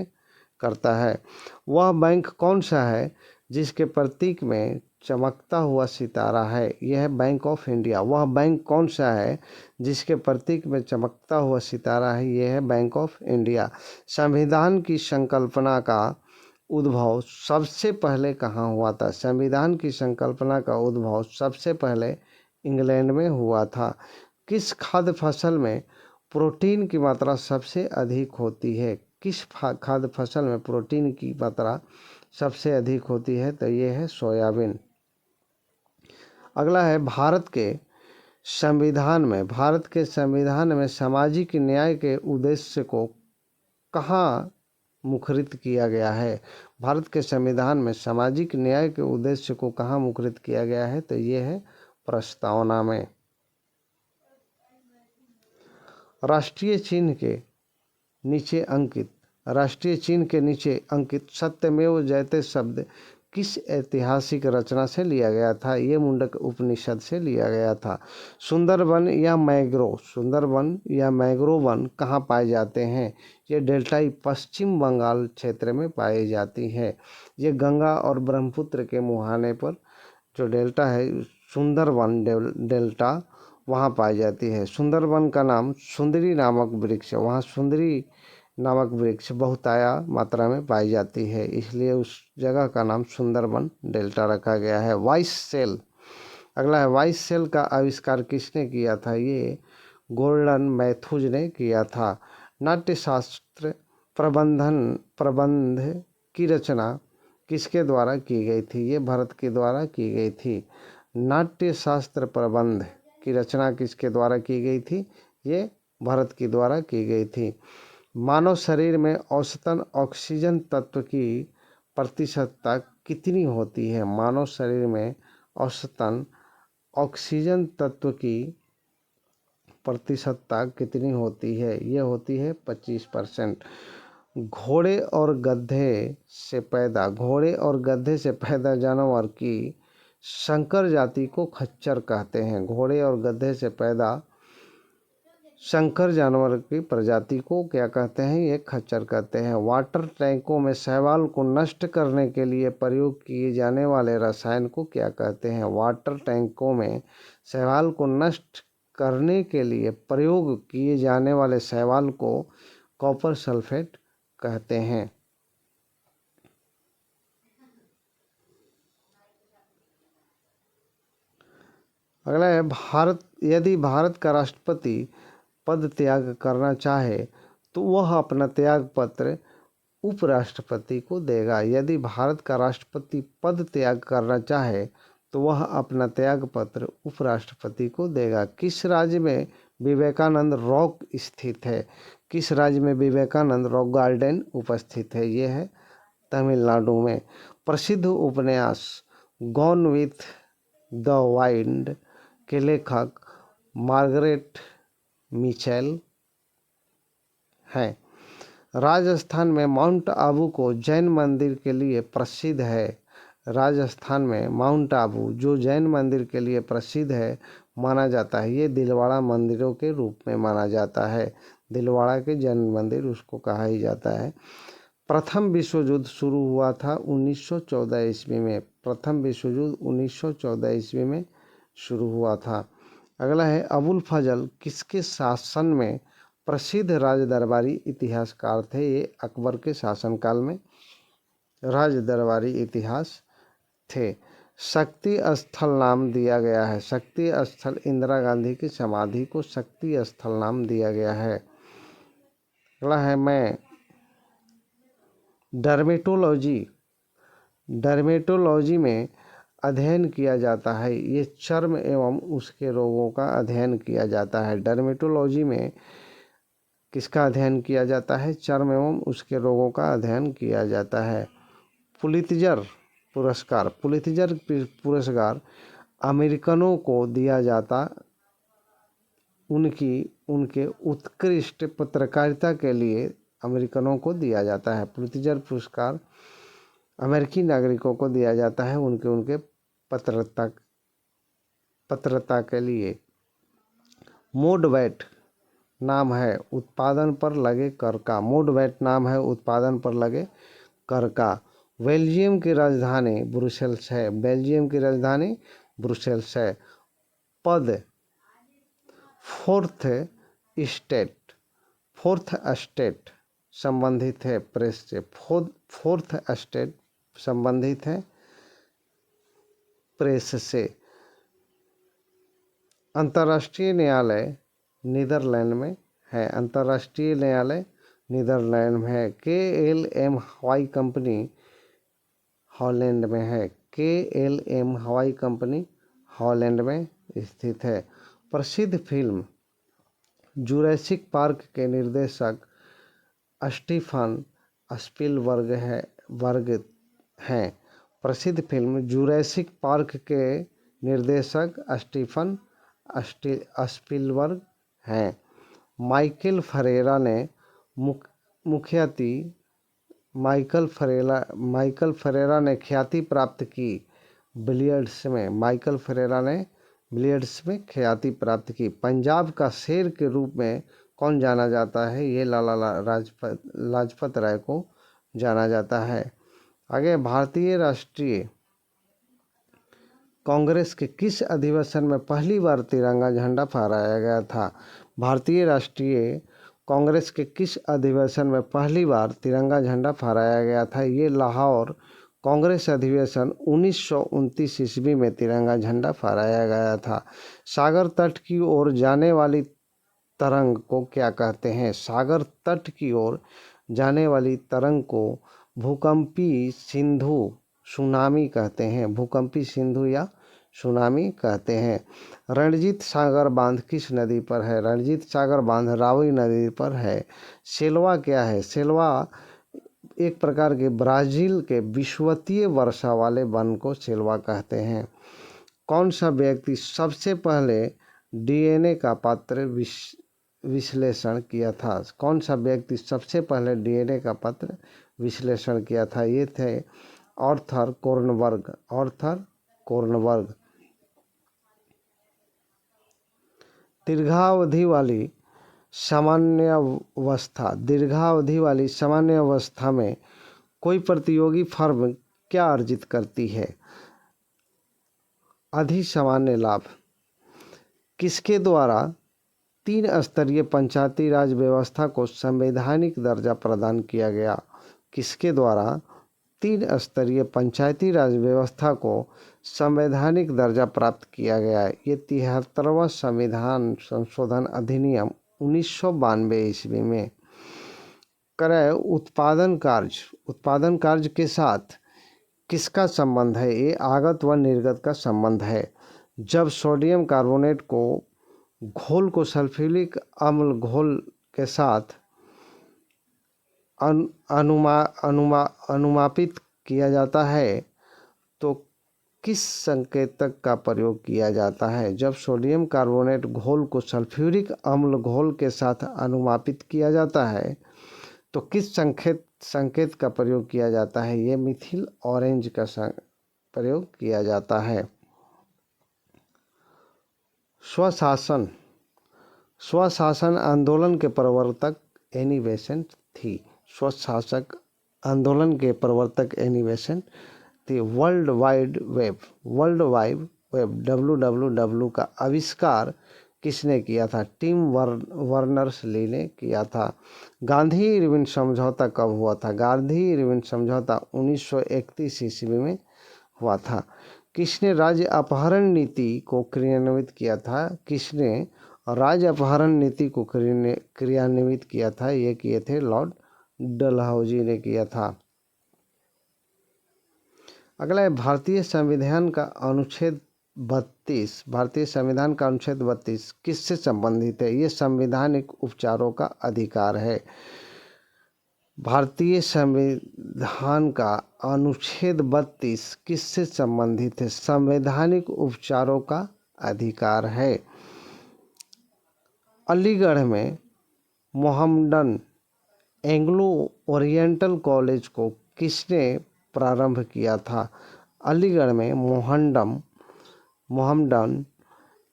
करता है। वह बैंक कौन सा है जिसके प्रतीक में चमकता हुआ सितारा है? यह है बैंक ऑफ इंडिया। वह बैंक कौन सा है जिसके प्रतीक में चमकता हुआ सितारा है? यह है बैंक ऑफ इंडिया। संविधान की संकल्पना का उद्भव सबसे पहले कहाँ हुआ था? संविधान की संकल्पना का उद्भव सबसे पहले इंग्लैंड में हुआ था। किस खाद्य फसल में प्रोटीन की मात्रा सबसे अधिक होती है? किस खाद्य फसल में प्रोटीन की मात्रा सबसे अधिक होती है? तो ये है सोयाबीन। अगला है भारत के संविधान में सामाजिक न्याय के उद्देश्य को कहाँ मुखरित किया गया है? भारत के संविधान में सामाजिक न्याय के उद्देश्य को कहाँ मुखरित किया गया है? तो ये है प्रस्तावना में। राष्ट्रीय चिन्ह के नीचे अंकित सत्यमेव जयते शब्द किस ऐतिहासिक रचना से लिया गया था? ये मुंडक उपनिषद से लिया गया था। सुंदरबन या मैंग्रोव वन कहाँ पाए जाते हैं? ये डेल्टाई पश्चिम बंगाल क्षेत्र में पाई जाती है। ये गंगा और ब्रह्मपुत्र के मुहाने पर जो डेल्टा है सुंदरबन डेल्टा वहाँ पाई जाती है। सुंदरबन का नाम सुंदरी नामक वृक्ष, वहाँ सुंदरी नामक वृक्ष बहुताया मात्रा में पाई जाती है, इसलिए उस जगह का नाम सुंदरबन डेल्टा रखा गया है। वाइस सेल, अगला है वाइस सेल का आविष्कार किसने किया था? ये गोल्डन मैथ्यूज ने किया था। नाट्यशास्त्र प्रबंध की रचना किसके द्वारा की गई थी? ये भरत के द्वारा की गई थी। नाट्यशास्त्र प्रबंध की रचना किसके द्वारा की गई थी? ये भरत के द्वारा की गई थी। मानव शरीर में औसतन ऑक्सीजन तत्व की प्रतिशतता कितनी होती है? मानव शरीर में औसतन ऑक्सीजन तत्व की प्रतिशतता कितनी होती है? ये होती है 25%। घोड़े और गधे से पैदा जानवर की संकर जाति को खच्चर कहते हैं। घोड़े और गधे से पैदा संकर जानवर की प्रजाति को क्या कहते हैं? ये खच्चर कहते हैं। वाटर टैंकों में शैवाल को नष्ट करने के लिए प्रयोग किए जाने वाले रसायन को क्या कहते हैं? वाटर टैंकों में शैवाल को नष्ट करने के लिए प्रयोग किए जाने वाले शैवाल को कॉपर सल्फेट कहते हैं। अगला है यदि भारत का राष्ट्रपति पद त्याग करना चाहे तो वह अपना त्याग पत्र उपराष्ट्रपति को देगा। यदि भारत का राष्ट्रपति पद त्याग करना चाहे तो वह अपना त्याग पत्र उपराष्ट्रपति को देगा। किस राज्य में विवेकानंद रॉक स्थित है? किस राज्य में विवेकानंद रॉक गार्डन उपस्थित है? ये है तमिलनाडु में। प्रसिद्ध उपन्यास गॉन विथ द वाइंड के लेखक मार्गरेट मिचेल हैं। राजस्थान में माउंट आबू को जैन मंदिर के लिए प्रसिद्ध है। राजस्थान में माउंट आबू जो जैन मंदिर के लिए प्रसिद्ध है माना जाता है। ये दिलवाड़ा मंदिरों के रूप में माना जाता है। दिलवाड़ा के जैन मंदिर उसको कहा ही जाता है। प्रथम विश्व युद्ध शुरू हुआ था 1914 ईस्वी में। प्रथम विश्व युद्ध 1914 ईस्वी में शुरू हुआ था। अगला है अबुल फजल किसके शासन में प्रसिद्ध राजदरबारी इतिहासकार थे? ये अकबर के शासनकाल में राजदरबारी इतिहास थे। शक्ति स्थल नाम दिया गया है। शक्ति स्थल इंदिरा गांधी की समाधि को शक्ति स्थल नाम दिया गया है। अगला है मैं डर्मेटोलॉजी में अध्ययन किया जाता है। ये चर्म एवं उसके रोगों का अध्ययन किया जाता है। डर्मेटोलॉजी में किसका अध्ययन किया जाता है? चर्म एवं उसके रोगों का अध्ययन किया जाता है। पुलित्जर पुरस्कार अमेरिकनों को दिया जाता उनके उत्कृष्ट पत्रकारिता के लिए अमेरिकनों को दिया जाता है। पुलित्जर पुरस्कार अमेरिकी नागरिकों को दिया जाता है उनके पत्रता के लिए। मोडवैट नाम है उत्पादन पर लगे कर का। मोडवैट नाम है उत्पादन पर लगे कर का। बेल्जियम की राजधानी ब्रुसेल्स है। बेल्जियम की राजधानी ब्रुसेल्स है। पद फोर्थ स्टेट संबंधित है प्रेस से। फोर्थ स्टेट संबंधित है प्रेस से। अंतर्राष्ट्रीय न्यायालय नीदरलैंड में है। अंतर्राष्ट्रीय न्यायालय नीदरलैंड में है। KLM हवाई कंपनी हॉलैंड में है। KLM हवाई कंपनी हॉलैंड में स्थित है। प्रसिद्ध फिल्म जुरैसिक पार्क के निर्देशक स्टीफन स्पीलबर्ग हैं। प्रसिद्ध फिल्म जुरैसिक पार्क के निर्देशक स्टीफन स्पीलबर्ग हैं। माइकल फरेरा ने मुख्यति माइकल फरेरा ने ख्याति प्राप्त की बिलियर्ड्स में। माइकल फरेरा ने बिलियर्ड्स में ख्याति प्राप्त की। पंजाब का शेर के रूप में कौन जाना जाता है? ये लाला लाजपत राय को जाना जाता है। आगे, भारतीय राष्ट्रीय कांग्रेस के किस अधिवेशन में पहली बार तिरंगा झंडा फहराया गया था? भारतीय राष्ट्रीय कांग्रेस के किस अधिवेशन में पहली बार तिरंगा झंडा फहराया गया था? ये लाहौर कांग्रेस अधिवेशन 1929 ईस्वी में तिरंगा झंडा फहराया गया था। सागर तट की ओर जाने वाली तरंग को क्या कहते हैं? सागर तट की ओर जाने वाली तरंग को भूकंपी सिंधु सुनामी कहते हैं। भूकंपी सिंधु या सुनामी कहते हैं। रणजीत सागर बांध किस नदी पर है? रणजीत सागर बांध रावी नदी पर है। सेल्वा क्या है? सेल्वा एक प्रकार के ब्राज़ील के विषुवतीय वर्षा वाले वन को सेल्वा कहते हैं। कौन सा व्यक्ति सबसे पहले DNA का पत्र विश्लेषण किया था? कौन सा व्यक्ति सबसे पहले DNA का पत्र विश्लेषण किया था? ये थे आर्थर कोर्नबर्ग। दीर्घावधि वाली सामान्य अवस्था में कोई प्रतियोगी फर्म क्या अर्जित करती है? अधिसामान्य लाभ। किसके द्वारा 3 स्तरीय पंचायती राज व्यवस्था को संवैधानिक दर्जा प्रदान किया गया? किसके द्वारा 3 स्तरीय पंचायती राज व्यवस्था को संवैधानिक दर्जा प्राप्त किया गया? ये 73वां संविधान संशोधन अधिनियम 1992 ईस्वी में। क्रय उत्पादन कार्य के साथ किसका संबंध है? ये आगत व निर्गत का संबंध है। जब सोडियम कार्बोनेट को घोल को सल्फ्यूरिक अम्ल घोल के साथ अनुमापित किया जाता है तो किस संकेतक का प्रयोग किया जाता है? जब सोडियम कार्बोनेट घोल को सल्फ्यूरिक अम्ल घोल के साथ अनुमापित किया जाता है तो किस संकेत का प्रयोग किया जाता है? ये मिथिल ऑरेंज का प्रयोग किया जाता है। स्वशासन आंदोलन के प्रवर्तक एनी बेसेंट थी। स्वशासक आंदोलन के प्रवर्तक एनी बेसेंट थी। वर्ल्ड वाइड वेब WWW का आविष्कार किसने किया था? टिम वर्नर्स-ली ने किया था। गांधी इरविन समझौता कब हुआ था? गांधी इरविन समझौता 1931 ईस्वी में हुआ था। किसने राज्य अपहरण नीति को क्रियान्वित किया था? किसने राज्य अपहरण नीति को क्रियान्वित किया था? ये किए थे लॉर्ड डलहौजी ने किया था। अगला है भारतीय संविधान का अनुच्छेद 32 किससे संबंधित है? ये संवैधानिक उपचारों का अधिकार है। भारतीय संविधान का अनुच्छेद 32 किससे संबंधित है? संवैधानिक उपचारों का अधिकार है। अलीगढ़ में मोहम्मडन एंग्लो ओरिएंटल कॉलेज को किसने प्रारंभ किया था? अलीगढ़ में मोहम्मडन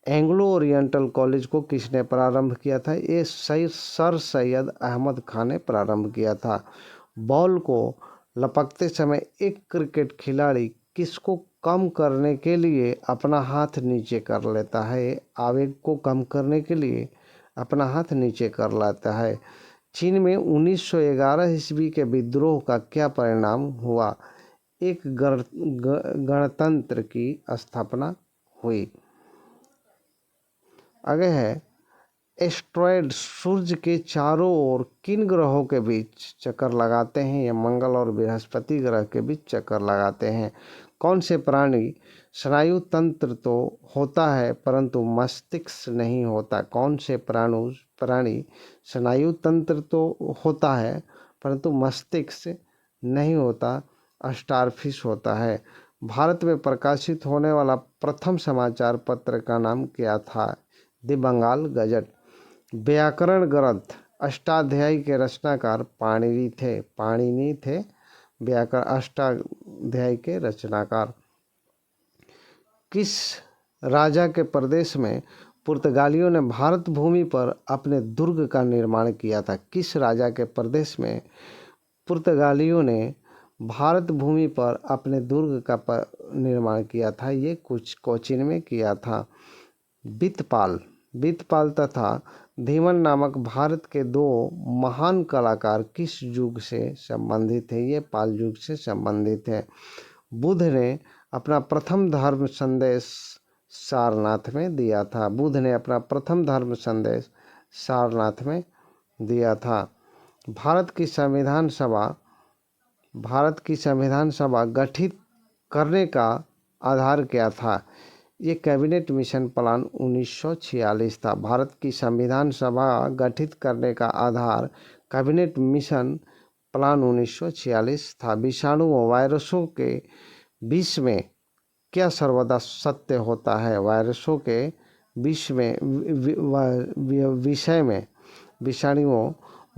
एंग्लो ओरिएंटल कॉलेज को किसने प्रारंभ किया था? ये सर सैयद अहमद खान ने प्रारंभ किया था। बॉल को लपकते समय एक क्रिकेट खिलाड़ी किसको कम करने के लिए अपना हाथ नीचे कर लेता है? आवेग को कम करने के लिए अपना हाथ नीचे कर लेता है। चीन में 1911 ईस्वी के विद्रोह का क्या परिणाम हुआ? एक गणतंत्र की स्थापना हुई। आगे है एस्ट्रॉयड सूर्य के चारों ओर किन ग्रहों के बीच चक्कर लगाते हैं? या मंगल और बृहस्पति ग्रह के बीच चक्कर लगाते हैं। कौन से प्राणी स्नायु तंत्र तो होता है परंतु मस्तिष्क नहीं होता? कौन से प्राणी स्नायु तंत्र तो होता है परंतु मस्तिष्क नहीं होता? स्टारफिश होता है। भारत में प्रकाशित होने वाला प्रथम समाचार पत्र का नाम क्या था? The Bengal gazette. व्याकरण ग्रंथ अष्टाध्यायी के रचनाकार पाणिनि थे व्याकरण अष्टाध्यायी के रचनाकार। किस राजा के प्रदेश में पुर्तगालियों ने भारत भूमि पर अपने दुर्ग का निर्माण किया था? किस राजा के प्रदेश में पुर्तगालियों ने भारत भूमि पर अपने दुर्ग का निर्माण किया था? ये कुछ कोचिन में किया था। बितपाल तथा धीमन नामक भारत के दो महान कलाकार किस युग से संबंधित है? ये पाल युग से संबंधित है। बुद्ध ने अपना प्रथम धर्म संदेश सारनाथ में दिया था। बुद्ध ने अपना प्रथम धर्म संदेश सारनाथ में दिया था। भारत की संविधान सभा गठित करने का आधार क्या था? ये कैबिनेट मिशन प्लान 1946 था। भारत की संविधान सभा गठित करने का आधार कैबिनेट मिशन प्लान 1946 था। विषाणु व वायरसों के बीच में क्या सर्वदा सत्य होता है? वायरसों के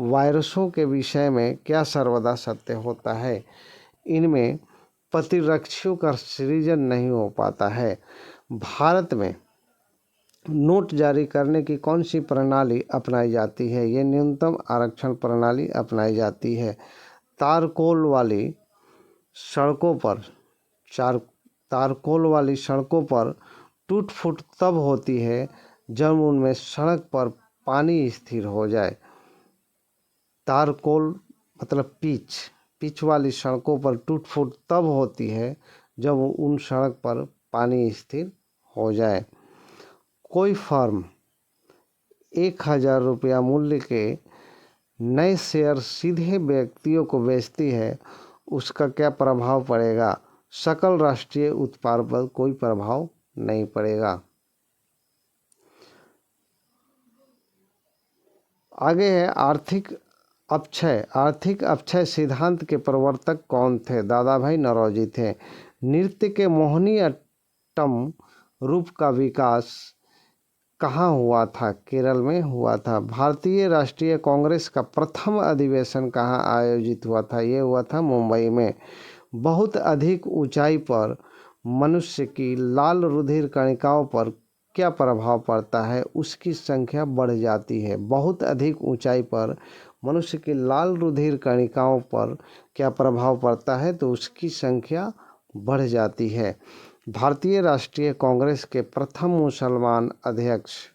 वायरसों के विषय में क्या सर्वदा सत्य होता है? इनमें प्रतिरक्षियों का सृजन नहीं हो पाता है। भारत में नोट जारी करने की कौन सी प्रणाली अपनाई जाती है? ये न्यूनतम आरक्षण प्रणाली अपनाई जाती है। तारकोल वाली सड़कों पर टूट फूट तब होती है जब उनमें सड़क पर पानी स्थिर हो जाए। तारकोल मतलब पिच वाली सड़कों पर टूट फूट तब होती है जब उन सड़क पर पानी स्थिर हो जाए। कोई फर्म 1000 रुपया मूल्य के नए शेयर सीधे व्यक्तियों को बेचती है, उसका क्या प्रभाव पड़ेगा? सकल राष्ट्रीय उत्पाद पर कोई प्रभाव नहीं पड़ेगा। आगे है आर्थिक अक्षय सिद्धांत के प्रवर्तक कौन थे? दादा भाई नौरोजी थे। नृत्य के मोहिनीअट्टम रूप का विकास कहाँ हुआ था? केरल में हुआ था। भारतीय राष्ट्रीय कांग्रेस का प्रथम अधिवेशन कहाँ आयोजित हुआ था? ये हुआ था मुंबई में। बहुत अधिक ऊंचाई पर मनुष्य की लाल रुधिर कणिकाओं पर क्या प्रभाव पड़ता है? उसकी संख्या बढ़ जाती है। बहुत अधिक ऊंचाई पर मनुष्य की लाल रुधिर कणिकाओं पर क्या प्रभाव पड़ता है? तो उसकी संख्या बढ़ जाती है। भारतीय राष्ट्रीय कांग्रेस के प्रथम मुसलमान अध्यक्ष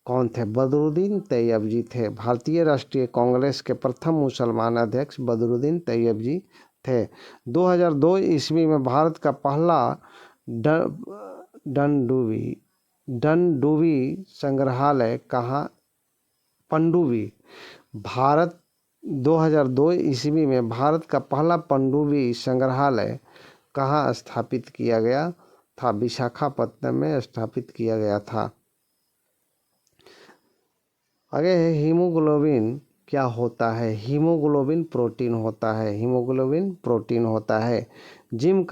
कौन थे? बदरुद्दीन तैयबजी थे। भारतीय राष्ट्रीय कांग्रेस के प्रथम मुसलमान अध्यक्ष बदरुद्दीन तैयबजी थे। 2002 ईस्वी में भारत का पहला डनडुबी संग्रहालय कहाँ? पनडुब्बी। 2002 ईस्वी में भारत का पहला पनडुब्बी संग्रहालय कहाँ स्थापित किया गया था? विशाखापत्तनम में स्थापित किया गया था। आगे है हीमोग्लोबिन क्या होता है? हीमोग्लोबिन प्रोटीन होता है। जिम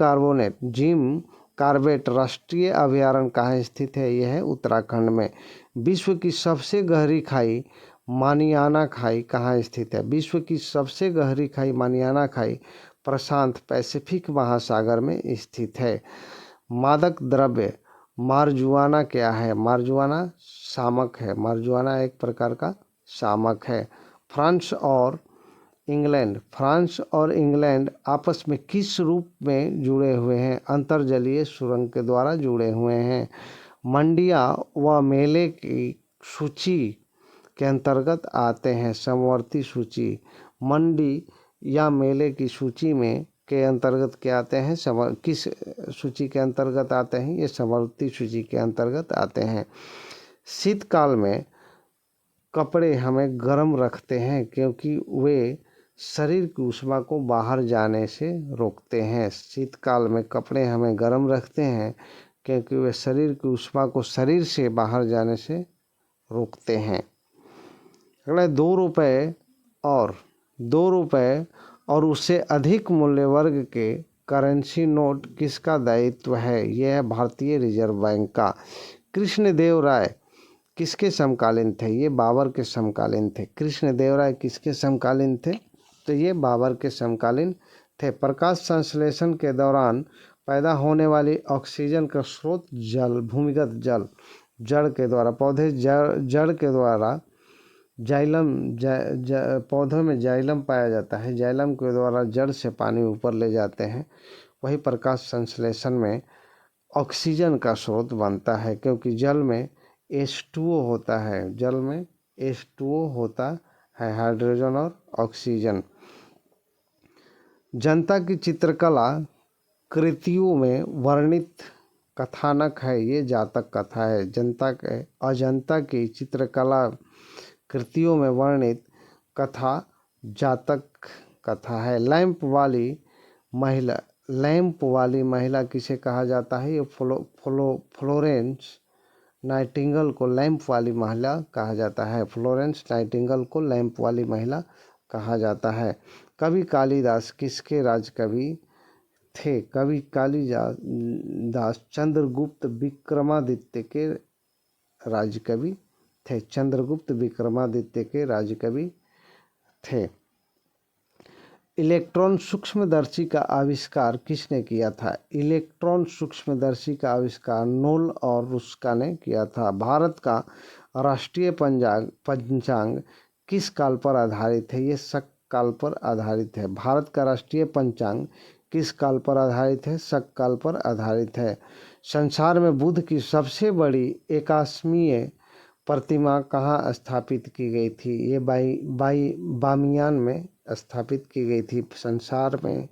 कार्बेट राष्ट्रीय अभयारण्य कहाँ स्थित है? यह है उत्तराखंड में। विश्व की सबसे गहरी खाई मानियाना खाई कहाँ स्थित है? विश्व की सबसे गहरी खाई मानियाना खाई प्रशांत पैसिफिक महासागर में स्थित है। मादक द्रव्य मार्जुआना क्या है? मार्जुआना शामक है। मार्जुआना एक प्रकार का शामक है। फ्रांस और इंग्लैंड आपस में किस रूप में जुड़े हुए हैं? अंतर्जलीय सुरंग के द्वारा जुड़े हुए हैं। मंडिया व मेले की सूची के अंतर्गत आते हैं। समवर्ती सूची। मंडी या मेले की सूची में के अंतर्गत क्या आते हैं? किस सूची के अंतर्गत आते हैं? ये समवर्ती सूची के अंतर्गत आते हैं। शीतकाल में कपड़े हमें गर्म रखते हैं क्योंकि वे शरीर की ऊष्मा को बाहर जाने से रोकते हैं। शीतकाल में कपड़े हमें गर्म रखते हैं क्योंकि वे शरीर की ऊष्मा को शरीर से बाहर जाने से रोकते हैं। अगला 2 रुपये और उससे अधिक मूल्य वर्ग के करेंसी नोट किसका दायित्व है? यह है भारतीय रिजर्व बैंक का। कृष्णदेव राय किसके समकालीन थे? ये बाबर के समकालीन थे। कृष्णदेव राय किसके समकालीन थे? तो ये बाबर के समकालीन थे। प्रकाश संश्लेषण के दौरान पैदा होने वाली ऑक्सीजन का स्रोत जल, भूमिगत जल, जड़ के द्वारा, पौधे जड़ के द्वारा जाइलम, पौधों में जाइलम पाया जाता है। जाइलम के द्वारा जड़ से पानी ऊपर ले जाते हैं। वही प्रकाश संश्लेषण में ऑक्सीजन का स्रोत बनता है क्योंकि जल में H2O होता है। जल में H2O होता है, हाइड्रोजन और ऑक्सीजन। जनता की चित्रकला कृतियों में वर्णित कथानक है, ये जातक कथा है। जनता के अजंता की चित्रकला कृतियों में वर्णित कथा जातक कथा है। लैंप वाली महिला किसे कहा जाता है? ये फ्लोरेंस नाइटिंगेल को लैंप वाली महिला कहा जाता है। फ्लोरेंस नाइटिंगेल को लैंप वाली महिला कहा जाता है। कवि कालिदास किसके राजकवि थे? कवि कालिदास चंद्रगुप्त विक्रमादित्य के राजकवि थे। चंद्रगुप्त विक्रमादित्य के राजकवि थे। इलेक्ट्रॉन सूक्ष्मदर्शी का आविष्कार किसने किया था? इलेक्ट्रॉन सूक्ष्मदर्शी का आविष्कार नोल और रुस्का ने किया था। भारत का राष्ट्रीय पंचांग किस काल पर आधारित है? ये शक काल पर आधारित है। भारत का राष्ट्रीय पंचांग किस काल पर आधारित है? शक काल पर आधारित है। संसार में बुद्ध की सबसे बड़ी एकाश्मीय प्रतिमा कहाँ स्थापित की गई थी? ये बामियान में स्थापित की गई थी। संसार में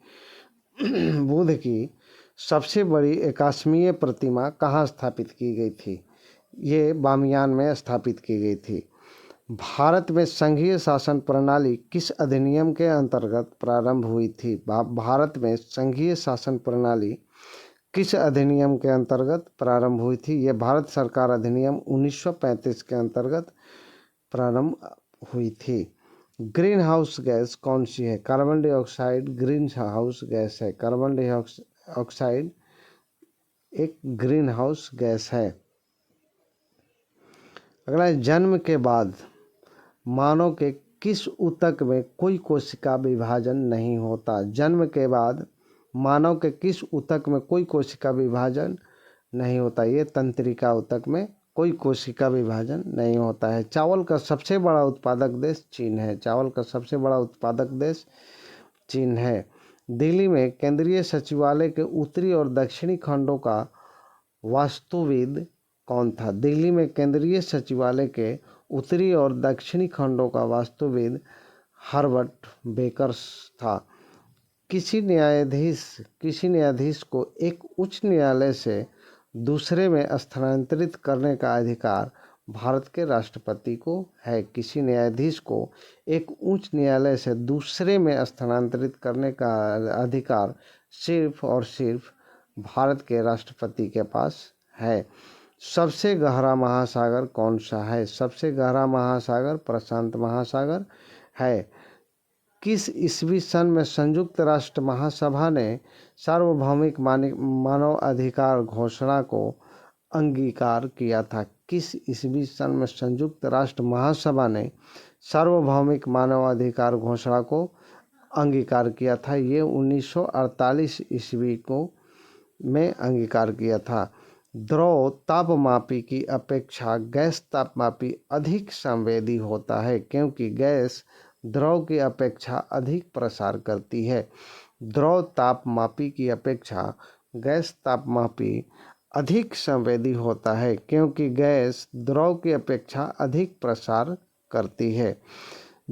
बुद्ध की सबसे बड़ी एकाश्मीय प्रतिमा कहाँ स्थापित की गई थी? ये बामियान में स्थापित की गई थी। भारत में संघीय शासन प्रणाली किस अधिनियम के अंतर्गत प्रारंभ हुई थी? भारत में संघीय शासन प्रणाली किस अधिनियम के अंतर्गत प्रारंभ हुई थी? ये भारत सरकार अधिनियम 1935 के अंतर्गत प्रारंभ हुई थी। ग्रीन हाउस गैस कौन सी है? Carbon dioxide green house gas है। कार्बन डाइऑक्साइड एक ग्रीन हाउस गैस है। अगला, जन्म के बाद मानव के किस ऊतक में कोई कोशिका विभाजन नहीं होता? जन्म के बाद मानव के किस ऊतक में कोई कोशिका विभाजन नहीं होता? ये तंत्रिका ऊतक में कोई कोशिका विभाजन नहीं होता है। चावल का सबसे बड़ा उत्पादक देश चीन है। चावल का सबसे बड़ा उत्पादक देश चीन है। दिल्ली में केंद्रीय सचिवालय के उत्तरी और दक्षिणी खंडों का वास्तुविद कौन था? दिल्ली में केंद्रीय सचिवालय के उत्तरी और दक्षिणी खंडों का वास्तुविद हर्बर्ट बेकर था। किसी न्यायाधीश को एक उच्च न्यायालय से दूसरे में स्थानांतरित करने का अधिकार भारत के राष्ट्रपति को है। किसी न्यायाधीश को एक उच्च न्यायालय से दूसरे में स्थानांतरित करने का अधिकार सिर्फ और सिर्फ भारत के राष्ट्रपति के पास है। सबसे गहरा महासागर कौन सा है? सबसे गहरा महासागर प्रशांत महासागर है। किस ईस्वी सन में संयुक्त राष्ट्र महासभा ने सार्वभौमिक मानव अधिकार घोषणा को अंगीकार किया था? किस ईस्वी सन में संयुक्त राष्ट्र महासभा ने सार्वभौमिक मानव अधिकार घोषणा को अंगीकार किया था? ये 1948 ईस्वी को में अंगीकार किया था। द्रव तापमापी की अपेक्षा गैस तापमापी अधिक संवेदी होता है क्योंकि गैस द्रव की अपेक्षा अधिक प्रसार करती है। द्रव तापमापी की अपेक्षा गैस तापमापी अधिक संवेदी होता है क्योंकि गैस द्रव की अपेक्षा अधिक प्रसार करती है।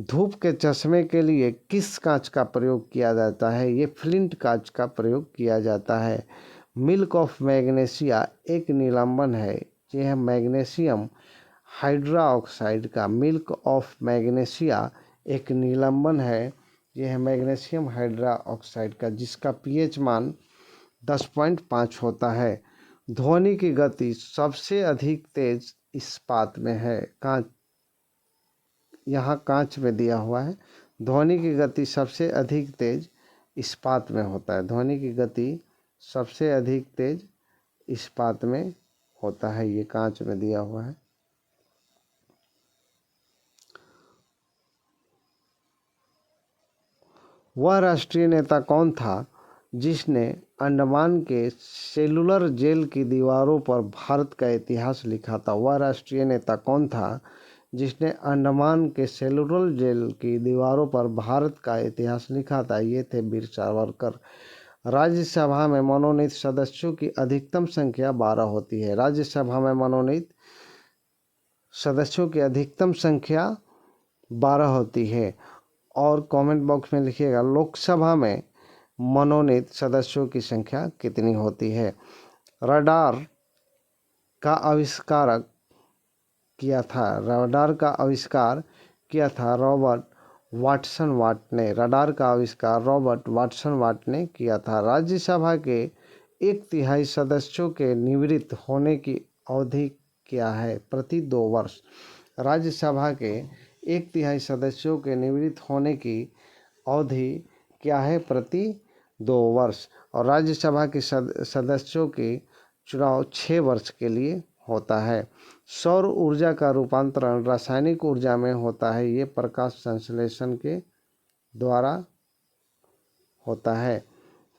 धूप के चश्मे के लिए किस कांच का प्रयोग किया जाता है? ये फ्लिंट कांच का प्रयोग किया जाता है। मिल्क ऑफ मैग्नीशिया एक निलंबन है। यह मैग्नीशियम हाइड्रा ऑक्साइड का, मिल्क ऑफ मैग्नीशिया एक निलंबन है। यह है मैग्नीशियम हाइड्रा ऑक्साइड का, जिसका पीएच मान 10.5 होता है। ध्वनि की गति सबसे अधिक तेज इस्पात में है। यहाँ कांच में दिया हुआ है। ध्वनि की गति सबसे अधिक तेज इस्पात में होता है। ध्वनि की गति सबसे अधिक तेज इस्पात में होता है। ये कांच में दिया हुआ है। वह राष्ट्रीय नेता कौन था जिसने अंडमान के सेलुलर जेल की दीवारों पर भारत का इतिहास लिखा था? वह राष्ट्रीय नेता कौन था जिसने अंडमान के सेलुलर जेल की दीवारों पर भारत का इतिहास लिखा था? ये थे वीर सावरकर। राज्यसभा में मनोनीत सदस्यों की अधिकतम संख्या 12 होती है। राज्यसभा में मनोनीत सदस्यों की अधिकतम संख्या 12 होती है। और कमेंट बॉक्स में लिखिएगा लोकसभा में मनोनीत सदस्यों की संख्या कितनी होती है। रडार का आविष्कार किया था रॉबर्ट वाटसन वाट ने। रडार का आविष्कार रॉबर्ट वाटसन वाट ने किया था। राज्यसभा के 1/3 सदस्यों के निवृत्त होने की अवधि क्या है? प्रति 2 वर्ष। राज्यसभा के 1/3 सदस्यों के निवृत्त होने की अवधि क्या है? प्रति 2 वर्ष। और राज्यसभा के सदस्यों के चुनाव 6 वर्ष के लिए होता है। सौर ऊर्जा का रूपांतरण रासायनिक ऊर्जा में होता है। ये प्रकाश संश्लेषण के द्वारा होता है।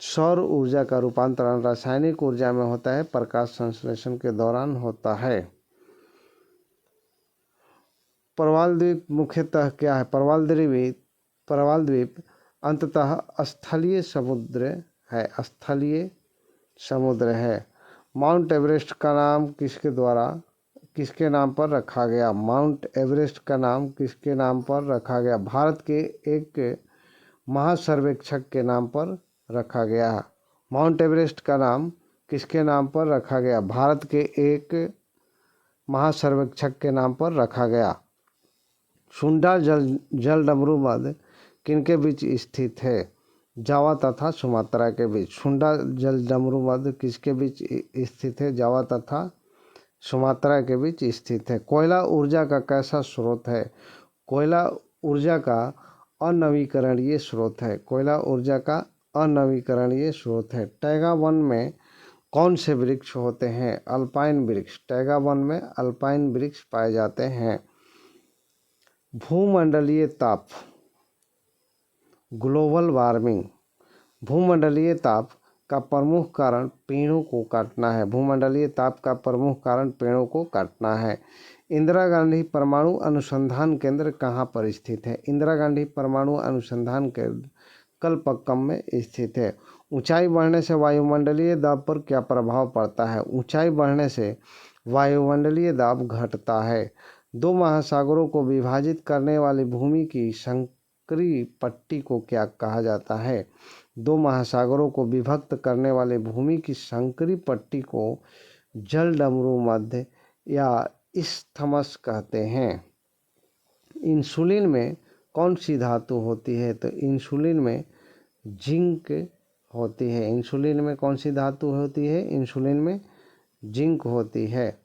सौर ऊर्जा का रूपांतरण रासायनिक ऊर्जा में होता है, प्रकाश संश्लेषण के दौरान होता है। प्रवाल द्वीप मुख्यतः क्या है? प्रवाल द्वीप अंततः स्थलीय समुद्र है। माउंट एवरेस्ट का नाम किसके नाम पर रखा गया? माउंट एवरेस्ट का नाम किसके नाम पर रखा गया? भारत के एक महासर्वेक्षक के नाम पर रखा गया। माउंट एवरेस्ट का नाम किसके नाम पर रखा गया? भारत के एक महासर्वेक्षक के नाम पर रखा गया। सुंडा जल डमरू मध्य किनके बीच स्थित है? जावा तथा सुमात्रा के बीच। सुंडा जल डमरू मध्य किसके बीच स्थित है? जावा तथा सुमात्रा के बीच स्थित है। कोयला ऊर्जा का कैसा स्रोत है? कोयला ऊर्जा का अनवीकरणीय स्रोत है। कोयला ऊर्जा का अनवीकरणीय स्रोत है। टैगा वन में कौन से वृक्ष होते हैं? अल्पाइन वृक्ष। टैगा वन में अल्पाइन वृक्ष पाए जाते हैं। भूमंडलीय ताप, ग्लोबल वार्मिंग। भूमंडलीय ताप का प्रमुख कारण पेड़ों को काटना है। भूमंडलीय ताप का प्रमुख कारण पेड़ों को काटना है। इंदिरा गांधी परमाणु अनुसंधान केंद्र कहाँ पर स्थित है? इंदिरा गांधी परमाणु अनुसंधान केंद्र कलपक्कम में स्थित है। ऊंचाई बढ़ने से वायुमंडलीय दाब पर क्या प्रभाव पड़ता है? ऊंचाई बढ़ने से वायुमंडलीय दाब घटता है। 2 महासागरों को विभाजित करने वाली भूमि की संकरी पट्टी को क्या कहा जाता है? 2 महासागरों को विभक्त करने वाली भूमि की संकरी पट्टी को जल डमरू मध्य या इस्थमस कहते हैं। इंसुलिन में कौन सी धातु होती है? तो इंसुलिन में जिंक होती है। इंसुलिन में कौन सी धातु होती है? इंसुलिन में जिंक होती है।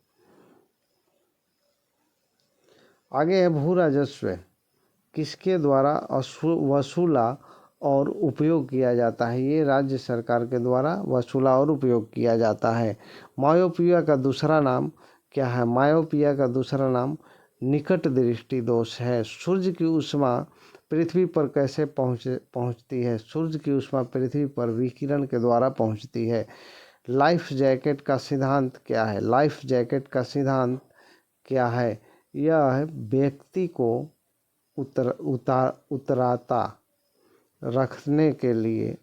आगे है भू राजस्व किसके द्वारा वसूला और उपयोग किया जाता है? ये राज्य सरकार के द्वारा वसूला और उपयोग किया जाता है। मायोपिया का दूसरा नाम क्या है? मायोपिया का दूसरा नाम निकट दृष्टि दोष है। सूर्य की ऊष्मा पृथ्वी पर कैसे पहुंचती है? सूर्य की ऊष्मा पृथ्वी पर विकिरण के द्वारा पहुंचती है। लाइफ जैकेट का सिद्धांत क्या है? लाइफ जैकेट का सिद्धांत क्या है? यह व्यक्ति को उतराता रखने के लिए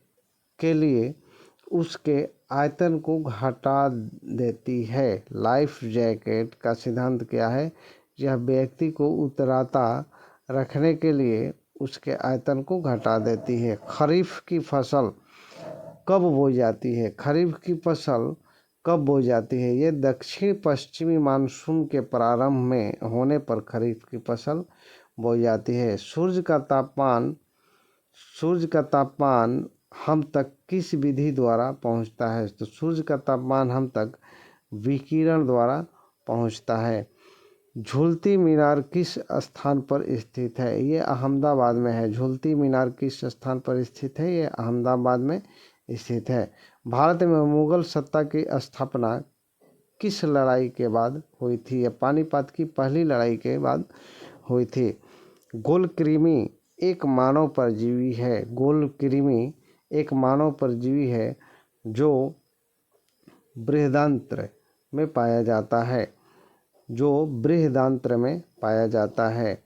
उसके आयतन को घटा देती है। लाइफ जैकेट का सिद्धांत क्या है? यह व्यक्ति को उतराता रखने के लिए उसके आयतन को घटा देती है। खरीफ की फसल कब बोई जाती है? खरीफ की फसल कब बोई जाती है? ये दक्षिण पश्चिमी मानसून के प्रारंभ में होने पर खरीफ की फसल बोई जाती है। सूर्य का तापमान हम तक किस विधि द्वारा पहुंचता है? तो सूर्य का तापमान हम तक विकिरण द्वारा पहुंचता है। झूलती मीनार किस स्थान पर स्थित है? ये अहमदाबाद में है। झूलती मीनार किस स्थान पर स्थित है? ये अहमदाबाद में स्थित है। भारत में मुगल सत्ता की स्थापना किस लड़ाई के बाद हुई थी? ये पानीपत की पहली लड़ाई के बाद हुई थी। गोलकृमि एक मानव परजीवी है। गोलकृमि एक मानव परजीवी है जो बृहदान्त्र में पाया जाता है।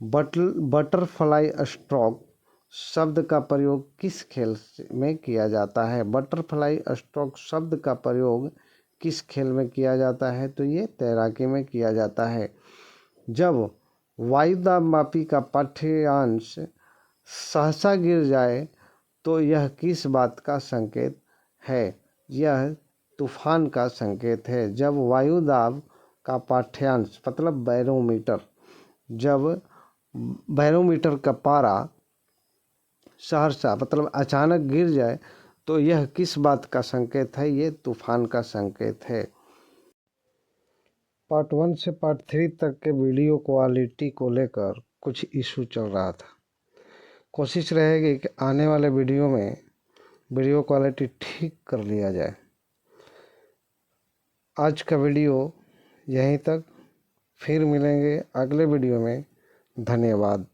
बटरफ्लाई स्ट्रोक शब्द का प्रयोग किस खेल में किया जाता है? बटरफ्लाई स्ट्रोक शब्द का प्रयोग किस खेल में किया जाता है? तो ये तैराकी में किया जाता है। जब वायुदाब मापी का पाठ्यांश सहसा गिर जाए तो यह किस बात का संकेत है? यह तूफान का संकेत है। जब वायुदाब का पाठ्यांश मतलब जब बैरोमीटर का पारा सहसा मतलब अचानक गिर जाए तो यह किस बात का संकेत है? ये तूफान का संकेत है। पार्ट 1 से पार्ट 3 तक के वीडियो क्वालिटी को लेकर कुछ इशू चल रहा था। कोशिश रहेगी कि आने वाले वीडियो में वीडियो क्वालिटी ठीक कर लिया जाए। आज का वीडियो यहीं तक, फिर मिलेंगे अगले वीडियो में। धन्यवाद।